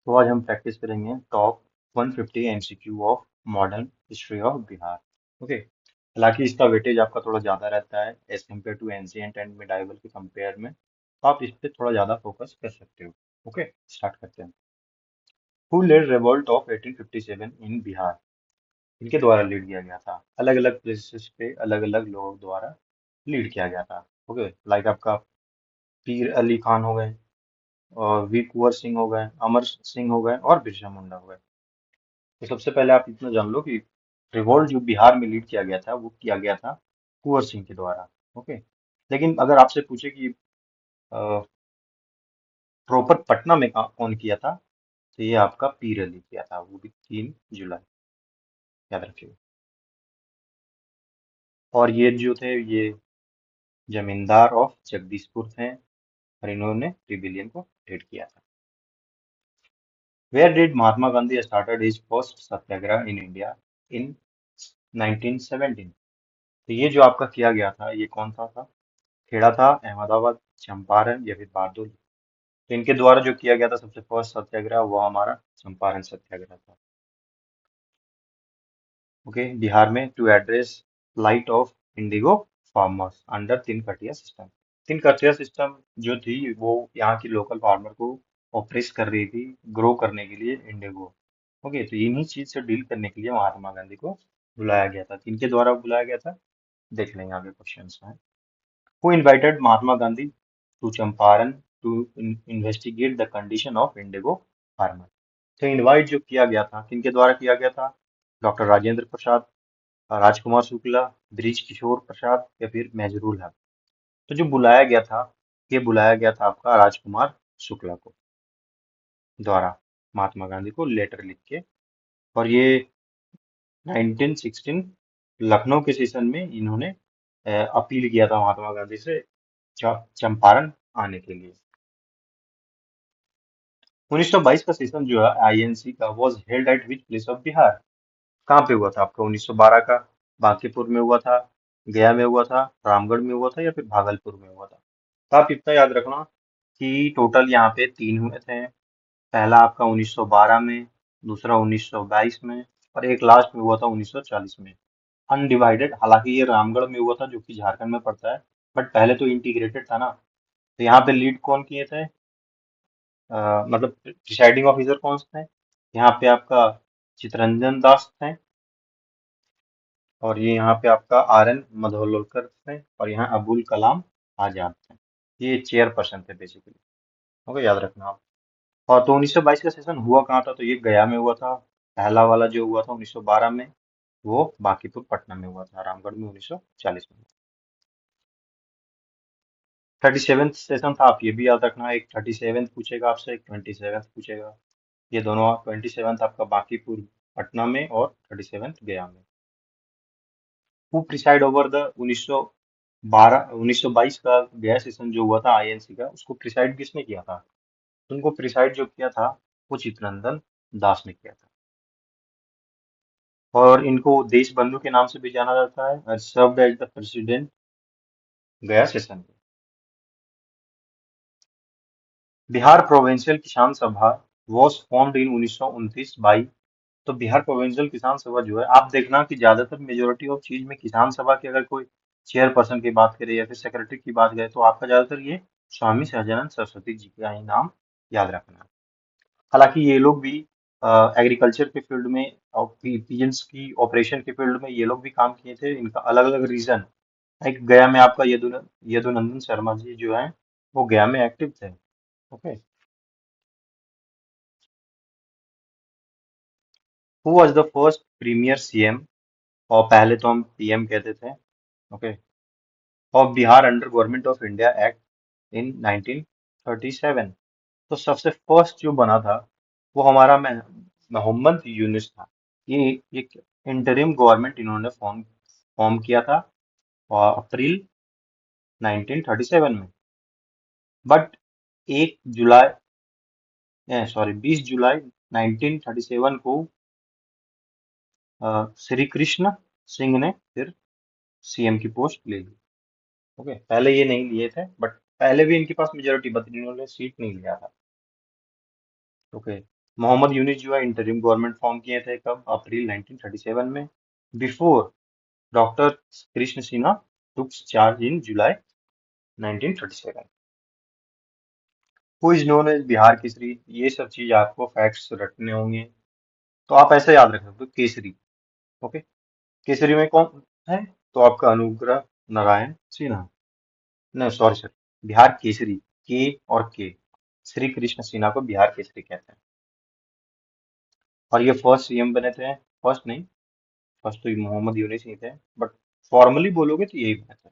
तो आज हम प्रैक्टिस करेंगे top 150 MCQ of modern history of Bihar. Okay. हालांकि इसका वेटेज आपका थोड़ा ज्यादा रहता है as compare to ancient and medieval के कंपेयर में, तो आप इस पे थोड़ा ज्यादा फोकस कर सकते हो। ओके, स्टार्ट करते हैं। हु लेड रिवॉल्ट ऑफ 1857 इन बिहार? इनके द्वारा लीड किया गया था। अलग अलग प्लेसेस पे अलग अलग लोगों द्वारा लीड किया गया था। ओके, लाइक आपका पीर अली खान हो गए, और वी कुंवर सिंह हो गए, अमर सिंह हो गए, और बिरसा मुंडा हो गए। तो सबसे पहले आप इतना जान लो कि रिवॉल्ट जो बिहार में लीड किया गया था वो किया गया था कुंवर सिंह के द्वारा। ओके। लेकिन अगर आपसे पूछे कि प्रॉपर पटना में कौन किया था, तो ये आपका पीर अली किया था, वो भी 3 जुलाई, याद रखिए। और ये जो थे ये जमींदार ऑफ जगदीशपुर थे, और इन्होंने रिबिलियन को लीड किया था। Where did Mahatma Gandhi started his first satyagraha in India in 1917? तो ये जो आपका किया गया था ये कौन सा था? खेड़ा था, अहमदाबाद, चंपारण, या फिर बारडोली? तो इनके द्वारा जो किया गया था सबसे फर्स्ट सत्याग्रह वो हमारा चंपारण सत्याग्रह था। ओके, बिहार में to address plight of indigo farmers under tinkathia system. तीन कटिया सिस्टम जो थी वो यहाँ की लोकल फार्मर को ऑपरेट कर रही थी, ग्रो करने के लिए इंडिगो। ओके, तो इन्हीं चीज से डील करने के लिए महात्मा गांधी को बुलाया गया था। किनके द्वारा बुलाया गया था, देख लेंगे आगे क्वेश्चन में। Who invited Mahatma Gandhi to Champaran to investigate the condition of indigo farmer? तो इनवाइट जो किया गया था किनके द्वारा किया गया था? डॉक्टर राजेंद्र प्रसाद, राजकुमार शुक्ला, ब्रिज किशोर प्रसाद, या फिर मेजरूल हक? तो जो बुलाया गया था, ये बुलाया गया था आपका राजकुमार शुक्ला को द्वारा, महात्मा गांधी को लेटर लिख के। और ये 1916 लखनऊ के सेशन में इन्होंने अपील किया था महात्मा गांधी से चंपारण आने के लिए। 1922 का सेशन जो है आईएनसी का was held at which place of Bihar? कहाँ पे हुआ था आपका? 1912 का बांकीपुर में हुआ था, गया में हुआ था, रामगढ़ में हुआ था, या फिर भागलपुर में हुआ था? तो आप इतना याद रखना कि टोटल यहाँ पे 3 हुए थे। पहला आपका 1912 में, दूसरा 1922 में, और एक लास्ट में हुआ था 1940 में, अनडिवाइडेड। हालांकि ये रामगढ़ में हुआ था जो कि झारखंड में पड़ता है, बट पहले तो इंटीग्रेटेड था ना। तो यहाँ पे लीड कौन किए थे? मतलब प्रिसाइडिंग ऑफिसर कौन थे? यहाँ पे आपका चितरंजन दास थे, और ये यहाँ पे आपका आर एन मधोलकर थे, और यहाँ अबुल कलाम आजाद थे। ये चेयर पर्सन थे बेसिकली। ओके, याद रखना आप। और तो 1922 का सेशन हुआ कहाँ था? तो ये गया में हुआ था। पहला वाला जो हुआ था 1912 में, वो बांकीपुर पटना में हुआ था। रामगढ़ में 1940 में। 37th सेशन था, आप ये भी याद रखना। एक 37th पूछेगा आपसे, एक 27th पूछेगा। ये दोनों 27th आपका बांकीपुर पटना में, और 37th गया में। हु प्रिसाइड ओवर द 1922 का गया सेशन जो हुआ था आईएनसी का, उसको प्रिसाइड किसने किया था? उनको प्रिसाइड जो किया था वो चित्तरंजन दास ने किया था। और इनको देश बंधु के नाम से भी जाना जाता है, सर्व्ड एज द प्रेसिडेंट गया सेशन। बिहार प्रोविंशियल किसान सभा वॉज फॉर्म्ड इन 1929 बाई। तो बिहार प्रोविंशियल किसान सभा जो है, आप देखना कि ज्यादातर मेजोरिटी ऑफ चीज में किसान सभा की अगर कोई चेयरपर्सन की बात करें या फिर सेक्रेटरी की बात करें, तो आपका ज्यादातर ये स्वामी सहजानंद सरस्वती जी का ही नाम याद रखना है। हालांकि ये लोग भी एग्रीकल्चर के फील्ड में और पीएल्स की ऑपरेशन के फील्ड में ये लोग भी काम किए थे। इनका अलग अलग रीजन, एक गया में आपका यदुनंदन शर्मा जी जो है वो गया में एक्टिव थे। Okay. Who was the first premier CM, और पहले तो हम पीएम कहते थे, okay, of Bihar under government of India act in 1937? तो सबसे फर्स्ट जो बना था वो हमारा मोहम्मद यूनुस था। ये एक इंटरिम गवर्नमेंट इन्होंने फॉर्म फॉर्म किया था अप्रैल 1937 में। बट 20 जुलाई 1937 को श्री कृष्ण सिंह ने फिर सीएम की पोस्ट ले ली। ओके, पहले ये नहीं लिए थे, बट पहले भी इनके पास मेजोरिटी, बट इन्होंने सीट नहीं लिया था। ओके। मोहम्मद यूनिस जो है इंटरिम गवर्नमेंट फॉर्म किए थे कब? अप्रैल 1937 में, before doctor Krishna Sinha took charge in July 1937। Who is known as Bihar Kesari? ये सब चीज आपको फैक्ट्स रटने होंगे, तो आप ऐसे याद रख सकते हो केसरी। ओके, केसरी में कौन है? तो आपका अनुग्रह नारायण सिन्हा। नहीं, सॉरी सर, बिहार केसरी, के और के, श्री कृष्ण सिन्हा को बिहार केसरी कहते हैं। और ये फर्स्ट सीएम बने थे, फर्स्ट नहीं, फर्स्ट तो मोहम्मद यूनिस ही थे, बट फॉर्मली बोलोगे तो यही बने थे।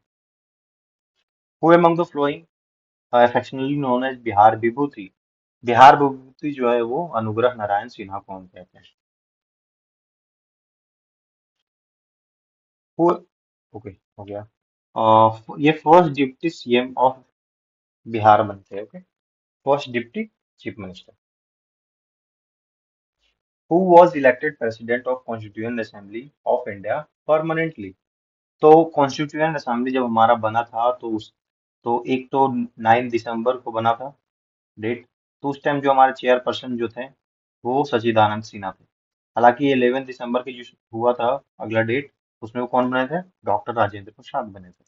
Who among the following affectionately known as Bihar Vibhuti? Bihar Vibhuti जो है वो अनुग्रह नारायण सिन्हा को हम कहते हैं। हु, ओके, हो गया। ये first deputy CM of Bihar बनते हैं। Okay, first deputy chief minister. Who was elected president of constituent assembly of India permanently? तो कॉन्स्टिट्यूएंट असेंबली जब हमारा बना था तो उस, तो एक तो 9 दिसंबर को बना था डेट। तो उस टाइम जो हमारे चेयरपर्सन जो थे वो सच्चिदानंद सिन्हा थे। हालांकि 11 दिसंबर की जो हुआ था अगला डेट, उसमें वो कौन बने थे? डॉक्टर राजेंद्र प्रसाद बने थे।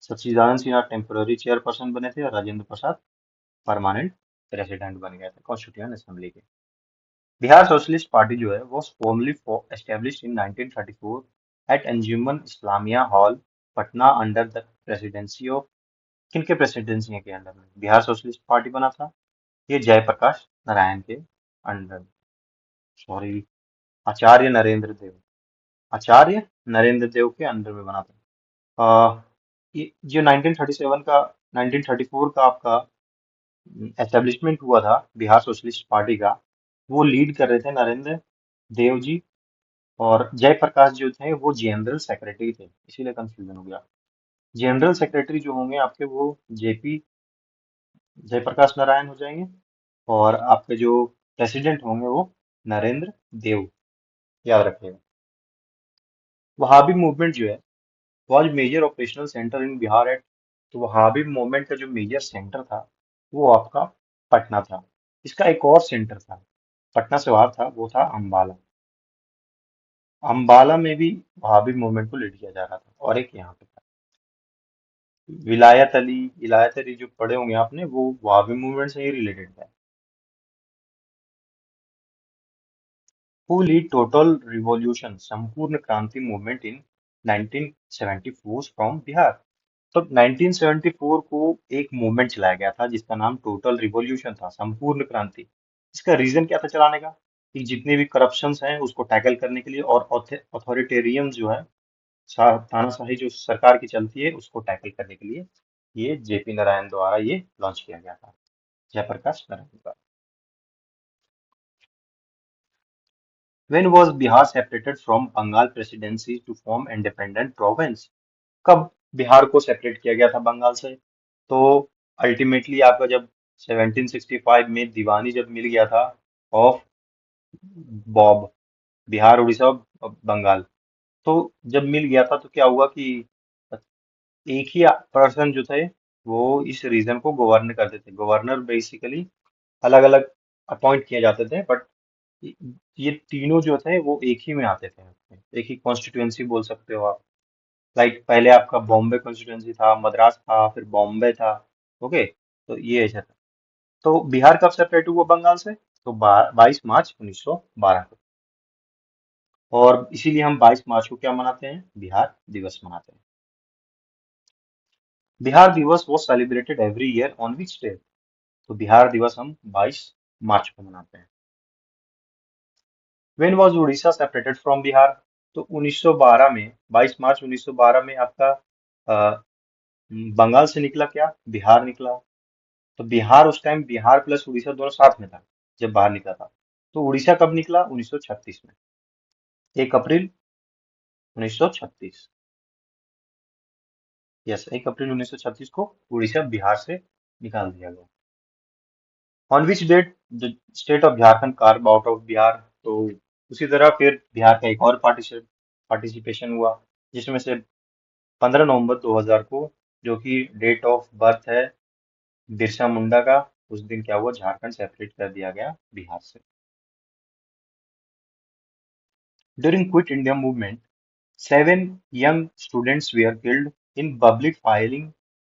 सच्चिदानंद सिन्हा टेम्पररी चेयरपर्सन बने थे और राजेंद्र प्रसाद परमानेंट प्रेसिडेंट बन गए थे कॉन्स्टिट्यूएंट असेंबली के। बिहार सोशलिस्ट पार्टी जो है वो formally established in 1934 at Anjuman Islamia hall, Patna, under the presidency of, किनके प्रेसिडेंसी के अंडर में बिहार सोशलिस्ट पार्टी बना था? ये जयप्रकाश नारायण के अंडर, सॉरी, आचार्य नरेंद्र देव, आचार्य नरेंद्र देव के अंडर में बना था। ये जो 1937 का 1934 का आपका एस्टेब्लिशमेंट हुआ था बिहार सोशलिस्ट पार्टी का, वो लीड कर रहे थे नरेंद्र देव जी, और जयप्रकाश जो थे वो जनरल सेक्रेटरी थे, इसीलिए कंफ्यूजन हो गया। जनरल सेक्रेटरी जो होंगे आपके वो जेपी जयप्रकाश नारायण हो जाएंगे, और आपके जो प्रेसिडेंट होंगे वो नरेंद्र देव, याद रखिएगा। वहाबी मूवमेंट जो है was major operational centre in Bihar at, तो वहाबी मूवमेंट का जो मेजर सेंटर था वो आपका पटना था। इसका एक और सेंटर था पटना से बाहर था, वो था अम्बाला। अम्बाला में भी वहाबी मूवमेंट को लीड किया जा रहा था, और एक यहाँ पे था विलायत अली जो पढ़े होंगे आपने, वो वहाबी मूवमेंट से ही रिलेटेड था। हु लीड टोटल रिवॉल्यूशन संपूर्ण क्रांति मूवमेंट इन 1974 फ्रॉम बिहार? तो 1974 को एक मूवमेंट चलाया गया था जिसका नाम टोटल रिवॉल्यूशन था, संपूर्ण क्रांति। इसका रीजन क्या था चलाने का? कि जितने भी करप्शंस हैं उसको टैकल करने के लिए, और अथॉरिटेरियन जो है, तानाशाही जो सरकार की चलती है उसको टैकल करने के लिए ये जेपी नारायण द्वारा ये लॉन्च किया गया था, जयप्रकाश नारायण द्वारा। When was Bihar separated from Bengal presidency to form independent province? कब बिहार को सेपरेट किया गया था बंगाल से? तो अल्टीमेटली आपका जब 1765 में दीवानी जब मिल गया था ऑफ बॉब, बिहार उड़ीसा और बंगाल, तो जब मिल गया था तो क्या हुआ कि एक ही पर्सन जो थे वो इस रीजन को गवर्न करते थे। गवर्नर बेसिकली अलग अलग अपॉइंट किए जाते थे, बट ये तीनों जो थे वो एक ही में आते थे, एक ही कॉन्स्टिट्यूएंसी बोल सकते हो आप। लाइक पहले आपका बॉम्बे कॉन्स्टिट्यूएंसी था, मद्रास था, फिर बॉम्बे था। ओके, तो ये ऐसा था। तो बिहार कब सेपरेट हुआ बंगाल से? तो 22 मार्च 1912 को। और इसीलिए हम 22 मार्च को क्या मनाते हैं? बिहार दिवस मनाते हैं। बिहार दिवस वो celebrated every year on which day? तो बिहार दिवस हम 22 मार्च को मनाते हैं। When was Orissa separated from Bihar? तो 1912 में, 22 मार्च 1912 में आपका बंगाल से निकला क्या? बिहार निकला। तो बिहार उस टाइम, बिहार प्लस उड़ीसा दोनों साथ में था जब बाहर निकला था। तो उड़ीसा कब निकला? 1936 में, 1 अप्रैल 1936। यस, 1 अप्रैल 1936 को उड़ीसा बिहार से निकाल दिया गया। On which date the state of Jharkhand carve out of Bihar? तो उसी तरह फिर बिहार का एक और पार्टिसिपेशन हुआ, जिसमें से 15 नवंबर 2000 को, जो कि डेट ऑफ बर्थ है बिरसा मुंडा का, उस दिन क्या हुआ, झारखंड सेपरेट कर दिया गया बिहार से। During quit India movement 7 young students were killed in public firing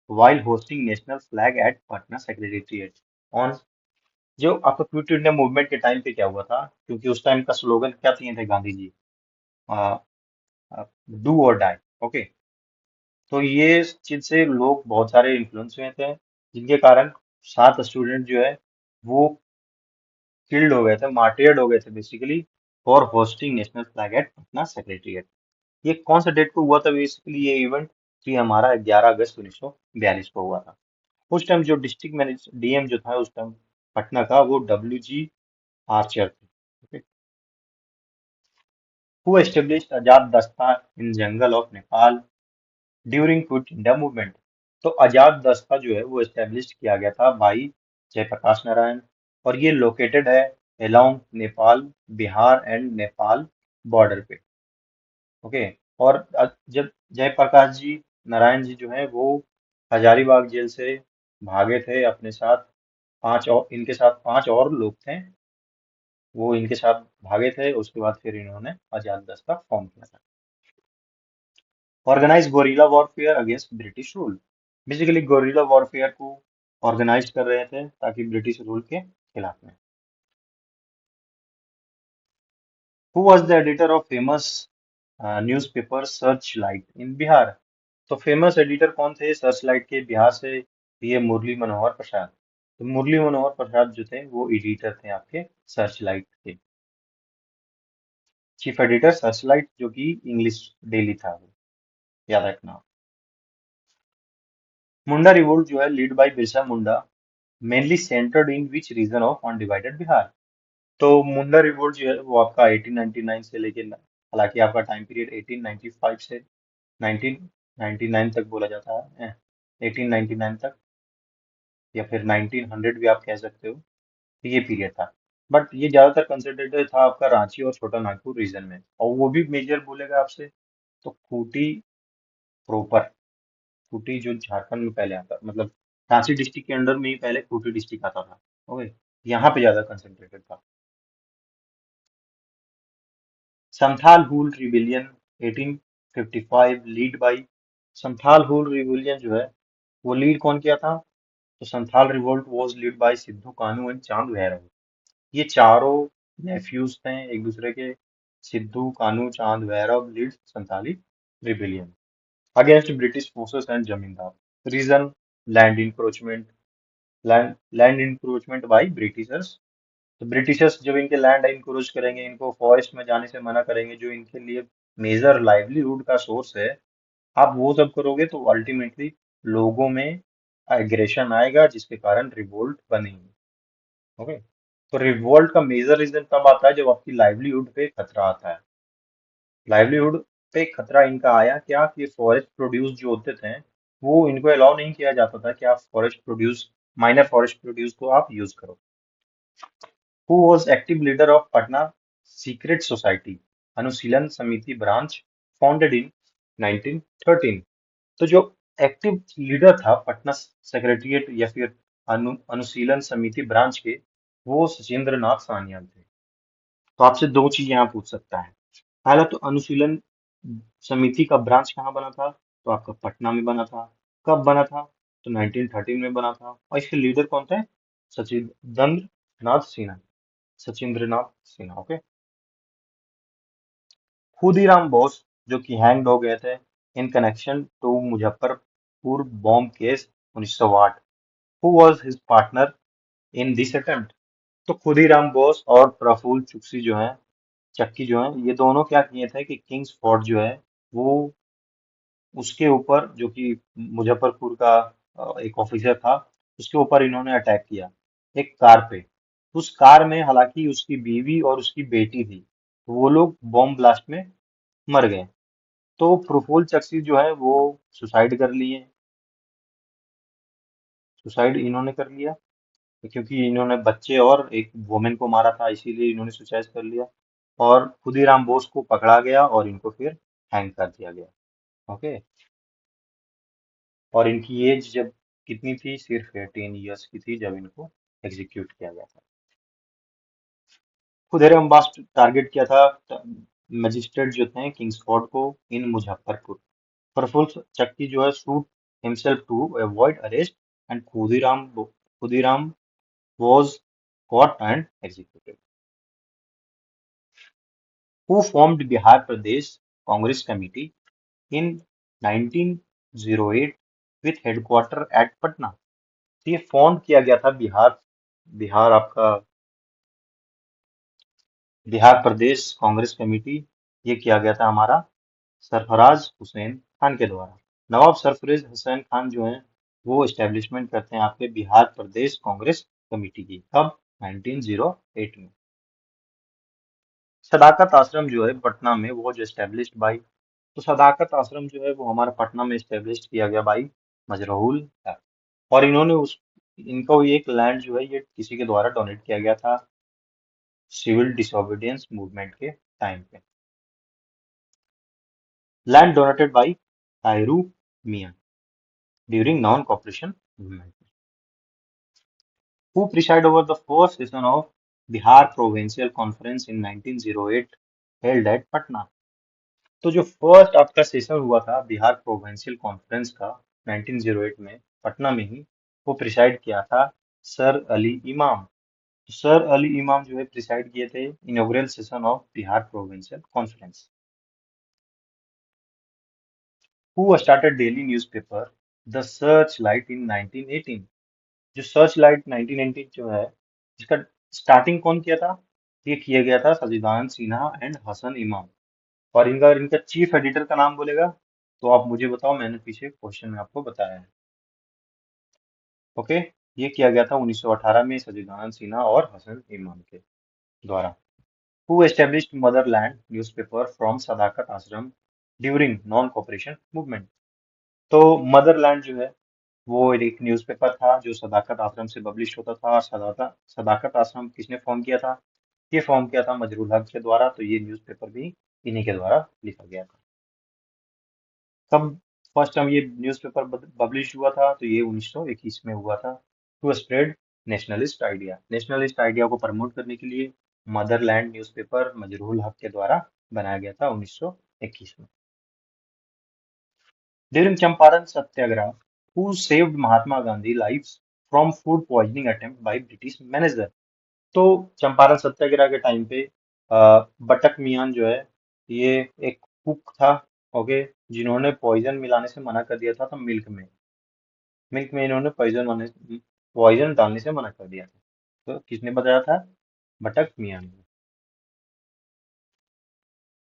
while hosting national flag at Patna Secretariat on। जो आपका क्विट इंडिया मूवमेंट के टाइम पे क्या हुआ था, क्योंकि उस टाइम का स्लोगन क्या दिए थे गांधी जी, डू और डाई। ओके, तो ये चीज से लोग बहुत सारे इन्फ्लुएंस हुए थे, जिनके कारण 7 स्टूडेंट जो है वो किल्ड हो गए थे, मार्टियर्ड हो गए थे basically, for hoisting national flag at Patna secretariat. ये कौन सा डेट को हुआ था बेसिकली ये इवेंट? ये हमारा 11 अगस्त 1942 को हुआ था। उस टाइम जो डिस्ट्रिक्ट मैनेज डीएम जो था उस टाइम पटना का, वो WG आर्चर थे। Who established Azad Dasta in jungle of Nepal during quit India movement. तो आजाद दस्ता जो है वो एस्टेब्लिश किया गया था भाई जयप्रकाश नारायण, और ये लोकेटेड है along Nepal, Bihar and Nepal border पे। ओके, और जब जयप्रकाश जी नारायण जी जो है वो हजारीबाग जेल से भागे थे, अपने साथ 5 और इनके साथ 5 और लोग थे, वो इनके साथ भागे थे। उसके बाद फिर इन्होंने आजाद दस्ता फॉर्म किया था। Organise guerrilla warfare against British rule. Basically guerrilla warfare को ऑर्गेनाइज कर रहे थे ताकि ब्रिटिश रूल के खिलाफ में। Who was the editor of famous newspaper Searchlight in Bihar. तो फेमस एडिटर कौन थे सर्च लाइट के बिहार से? ये मुरली मनोहर प्रसाद। तो मुरली मनोहर प्रसाद जो थे वो एडिटर थे आपके सर्च लाइट के, चीफ एडिटर सर्च लाइट, जो कि इंग्लिश डेली था वो, याद रखना। मुंडा रिवोल्ट जो है lead by Birsa Munda, mainly centred in which reason of undivided Bihar. तो मुंडा रिवोल्ट जो है वो आपका 1899 से लेके, हालांकि आपका टाइम पीरियड 1895 से 1999 तक बोला जाता है, 1899 तक, या फिर 1900 भी आप कह सकते हो, तो ये पीरियड था। बट ये ज्यादातर कंसिडर्ड था आपका रांची और छोटा नागपुर रीजन में, और वो भी मेजर बोलेगा आपसे तो खूंटी प्रॉपर। खूंटी जो झारखंड में पहले आता, मतलब रांची डिस्ट्रिक्ट के अंडर में ही पहले खूंटी डिस्ट्रिक्ट आता था। ओके, यहाँ पे ज्यादा कंसेंट्रेटेड था। Santhal Hul rebellion 1855 lead by. Santhal Hul rebellion जो है वो लीड कौन किया था? तो Santhal revolt was lead by Sidhu Kanhu and Chand Bhairav. ये चारों नेफ्यूज थे एक दूसरे के, Sidhu Kanhu Chand Bhairav lead Santhali rebellion against British forces and zamindar. Reason, land encroachment, land encroachment by Britishers. तो ब्रिटिशर्स जब इनके लैंड इंक्रोच करेंगे, इनको फॉरेस्ट में जाने से मना करेंगे, जो इनके लिए मेजर लाइवलीहुड का सोर्स है, आप वो सब करोगे तो अल्टीमेटली लोगों में एग्रेशन आएगा, जिसके कारण रिवोल्ट बनेंगे। ओके, तो रिवोल्ट का मेजर रीजन तब आता है जब आपकी लाइवलीहुड पे खतरा आता है। लाइवलीहुड पे खतरा इनका आया क्या, कि फॉरेस्ट प्रोड्यूस जो होते थे वो इनको अलाउ नहीं किया जाता था कि आप forest produce, minor forest produce को आप यूज करो। Who was active leader of Patna secret society Anushilan Samiti branch founded in 1913। तो जो एक्टिव लीडर था पटना सेक्रेटरिएट या फिर अनुशीलन समिति ब्रांच के, वो सचिंद्र नाथ सान्याल थे। तो आपसे दो चीज यहाँ पूछ सकता है। पहला तो अनुशीलन समिति का ब्रांच कहाँ बना था? तो आपका पटना में बना था। कब बना था? तो 1913 में बना था। और इसके लीडर कौन थे? सचिंद्र नाथ सिन्हा। सचिंद्र नाथ सिन्हा। ओके, खुदीराम बोस जो कि हैंग्ड हो गए थे in connection to Muzaffarpur bomb case 1908। Who was his partner in this attempt? तो खुदीराम बोस और प्रफुल्ल चुक्सी जो है, चक्की जो है, ये दोनों क्या किए थे कि किंग्स फोर्ट जो है वो, उसके ऊपर जो कि मुजफ्फरपुर का एक ऑफिसर था, उसके ऊपर इन्होंने अटैक किया एक कार पे। उस कार में हालांकि उसकी बीवी और उसकी बेटी थी, तो वो लोग बॉम्ब ब्लास्ट में मर गए। तो प्रफुल्ल चक्सी जो है वो सुसाइड कर लिए, सुसाइड इन्होंने कर लिया, क्योंकि इन्होंने बच्चे और एक वुमेन को मारा था, इसीलिए इन्होंने सुसाइड कर लिया। और खुदीराम बोस को पकड़ा गया और इनको फिर हैंग कर दिया गया। ओके, और इनकी एज जब कितनी थी? सिर्फ 18 ईयर्स की थी जब इनको एग्जीक्यूट किया गया था। खुदेर अम्बास टारगेट किया था मजिस्ट्रेट जो थे किंग्सफोर्ड को इन मुजफ्फरपुर। प्रफुल्ल चक्की जो है shoot himself to avoid arrest and Khudiram was caught and executed. Who formed Bihar Pradesh Congress Committee in 1908 with headquarter at Patna? तो ये फॉर्म किया गया था बिहार आपका बिहार प्रदेश कांग्रेस कमेटी। ये किया गया था हमारा सरफराज हुसैन खान के द्वारा। नवाब सरफराज हुसैन खान जो है वो एस्टेब्लिशमेंट करते हैं आपके बिहार प्रदेश कांग्रेस कमेटी की। कब? 1908 में। सदाकत आश्रम जो है पटना में वो जो एस्टेब्लिश्ड बाई, तो सदाकत आश्रम जो है वो हमारा पटना में एस्टेब्लिश किया गया बाई मजरूल है। और इन्होंने उस इनको एक लैंड जो है ये किसी के द्वारा डोनेट किया गया था सिविल डिसोबीडियंस मूवमेंट के टाइम पे। Land donated by Tayru Miyan during non cooperation movement. Who preside over the first session of Bihar provincial conference in 1908 held at Patna? तो जो फर्स्ट आपका सेशन हुआ था बिहार प्रोविंशियल कॉन्फ्रेंस का 1908 में पटना में ही, वो प्रिसाइड किया था सर अली इमाम। तो सर अली इमाम जो है प्रिसाइड किए थे inaugural session of Bihar provincial conference. Who started daily newspaper the search light in 1918? जो सर्च लाइट 1918 जो है इसका स्टार्टिंग कौन किया था? ये किया गया था सजीदान सिन्हा एंड हसन इमाम। और इनका इनका चीफ एडिटर का नाम बोलेगा तो आप मुझे बताओ, मैंने पीछे क्वेश्चन में आपको बताया है। ओके, ये किया गया था 1918 में सजीदान सिन्हा और हसन इमाम के द्वारा। Who established Motherland newspaper from Sadaqat Ashram during non cooperation movement? तो मदरलैंड जो है वो एक न्यूज़पेपर था जो सदाकत आश्रम से पब्लिश होता था। और सदाकत आश्रम किसने फॉर्म किया था? ये फॉर्म किया था मजरूल हक के द्वारा। तो ये न्यूज़पेपर भी इन्हीं के द्वारा लिखा गया था। कब फर्स्ट टाइम ये न्यूज़पेपर पब्लिश हुआ था? तो ये 1921 में हुआ था। टू स्प्रेड नेशनलिस्ट आइडिया को प्रमोट करने के लिए मदरलैंड न्यूज़पेपर मजरूल हक के द्वारा बनाया गया था 1921 में। During Champaran Satyagraha who saved Mahatma Gandhi life from food poisoning attempt by British manager? तो चंपारण सत्याग्रह के टाइम पे बटक मियान जो है ये एक कुक था, ओके, जिन्होंने पॉइजन मिलाने से मना कर दिया था। तो मिल्क में इन्होंने पॉइजन डालने से मना कर दिया था। तो किसने बताया था? बटक मियान ने।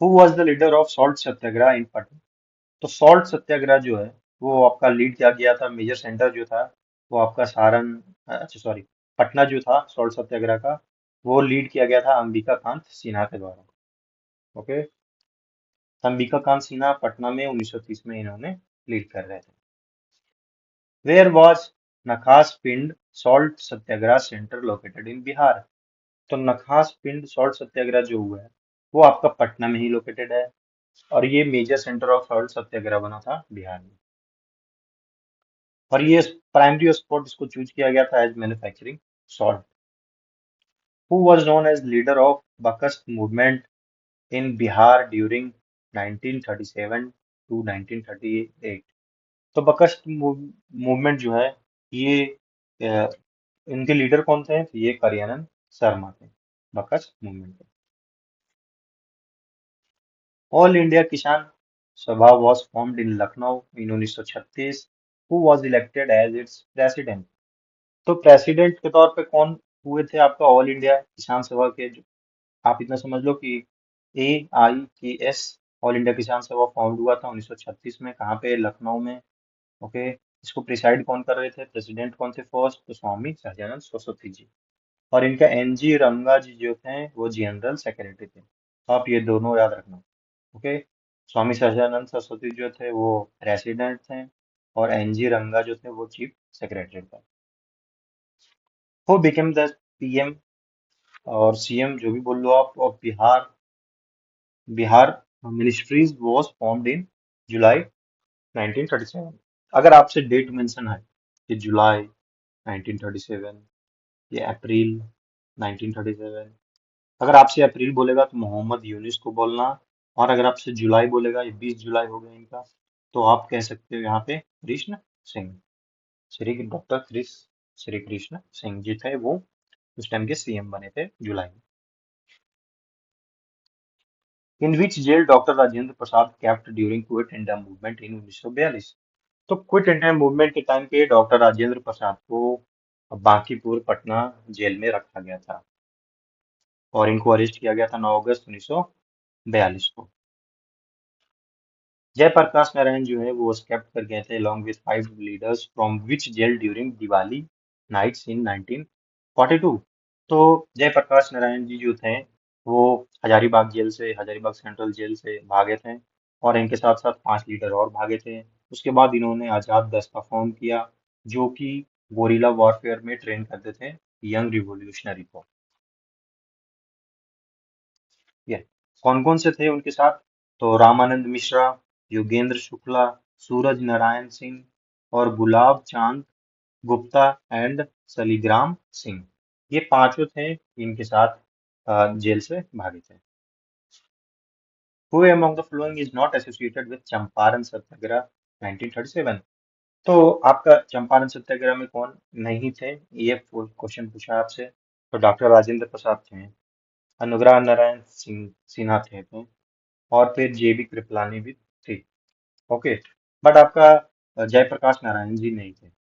Who was the leader of salt Satyagraha in Patna? तो सॉल्ट सत्याग्रह जो है वो आपका लीड किया गया था, मेजर सेंटर जो था वो आपका अच्छा सॉरी, पटना जो था सॉल्ट सत्याग्रह का वो लीड किया गया था अंबिका कांत सिन्हा के द्वारा। ओके, अंबिका कांत सिन्हा पटना में 1930 में इन्होंने लीड कर रहे थे। वेयर वॉज नखास पिंड salt Satyagraha centre located in Bihar? तो नखास पिंड सॉल्ट सत्याग्रह जो हुआ है वो आपका पटना में ही लोकेटेड है। और ये मेजर सेंटर ऑफ सॉल्ट सत्याग्रह बना था बिहार में। और ये प्राइमरी स्पॉट इसको चूज किया गया था as manufacturing salt. Who was known as leader of Bakasht movement in Bihar during 1937 to 1938? तो बकस्ट मूवमेंट जो है ये इनके लीडर कौन थे? तो ये करियानंद शर्मा थे बकस्ट मूवमेंट के। ऑल इंडिया किसान सभा was formed in Lucknow in 1936. Who was elected as its president? तो प्रेसिडेंट के तौर पे कौन हुए थे आपका ऑल इंडिया किसान सभा के? आप इतना समझ लो कि AIKS ऑल इंडिया किसान सभा फॉर्म हुआ था 1936 में। कहाँ पे? लखनऊ में। ओके, इसको प्रिसाइड कौन कर रहे थे? प्रेसिडेंट कौन थे फर्स्ट? तो स्वामी सहजानंद सरस्वती जी। और इनका NG रंगा जी जो थे वो जनरल सेक्रेटरी थे। तो आप ये दोनों याद रखना। ओके, स्वामी सहजानंद सरस्वती जो थे वो प्रेसिडेंट थे और NG रंगा जो थे वो चीफ सेक्रेटरी थे। वो बिकेम द PM और CM जो भी बोल लो आप of Bihar ministries was formed in July 1937। अगर आपसे डेट मेंशन है कि जुलाई 1937 ये अप्रैल 1937। अगर आपसे अप्रैल बोलेगा तो मोहम्मद यूनुस को बोलना, और अगर आपसे जुलाई बोलेगा, ये 20 जुलाई हो गया इनका, तो आप कह सकते हो यहाँ पे कृष्ण सिंह, श्री डॉक्टर क्रिस श्री कृष्ण सिंह जी थे वो, उस टाइम के सीएम बने थे जुलाई में। In which jail doctor Rajendra Prasad kept during quit India movement in 1942। तो क्विट इंडिया मूवमेंट के टाइम पे डॉक्टर राजेंद्र प्रसाद को बांकीपुर पटना जेल में रखा गया था, और इनको अरेस्ट किया गया था 9 अगस्त 1942 को। जयप्रकाश नारायण जो है वो escaped कर गए थे along with 5 leaders from which jail during Diwali nights in 1942। तो जयप्रकाश नारायण जी जो थे वो हजारीबाग सेंट्रल जेल से भागे थे, और इनके साथ साथ 5 लीडर और भागे थे। उसके बाद इन्होंने आजाद दस्ता फॉर्म किया, जो कि गोरिल्ला वॉरफेयर में ट्रेन करते थे यंग रिवॉल्यूशनरी को। ये कौन कौन से थे उनके साथ? तो रामानंद मिश्रा, योगेंद्र शुक्ला, सूरज नारायण सिंह, और गुलाब चांद गुप्ता एंड सलीग्राम सिंह। ये पांचों थे इनके साथ जेल से भागे थे। Who among the following is not associated with Champaran सत्याग्रह 1937? तो आपका चंपारण सत्याग्रह में कौन नहीं थे, ये क्वेश्चन पूछा आपसे। तो डॉक्टर राजेंद्र प्रसाद थे, अनुग्रह नारायण सिंह सिन्हा थे, और फिर जेबी कृपलानी भी थी। ओके, बट आपका जयप्रकाश नारायण जी नहीं थे।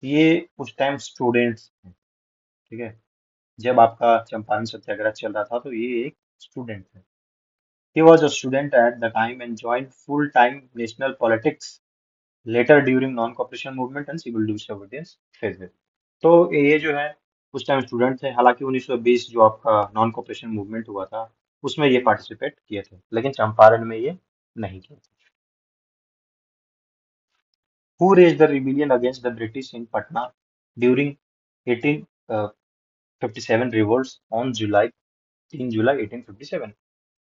ये उस टाइम स्टूडेंट्स थे, ठीक है, जब आपका चंपारण सत्याग्रह चल रहा था तो ये एक स्टूडेंट थे। He was a student at the time and joined full-time national politics later during non-cooperation movement and civil disobedience phases। तो ये जो है उस टाइम स्टूडेंट थे, हालांकि 1920 जो आपका नॉन कॉपरेशन मूवमेंट हुआ था उसमें ये पार्टिसिपेट किए थे, लेकिन चंपारण में ये नहीं किए थे। Who raised the rebellion against the British in Patna during 1857 revolts on July 3 जुलाई 1857?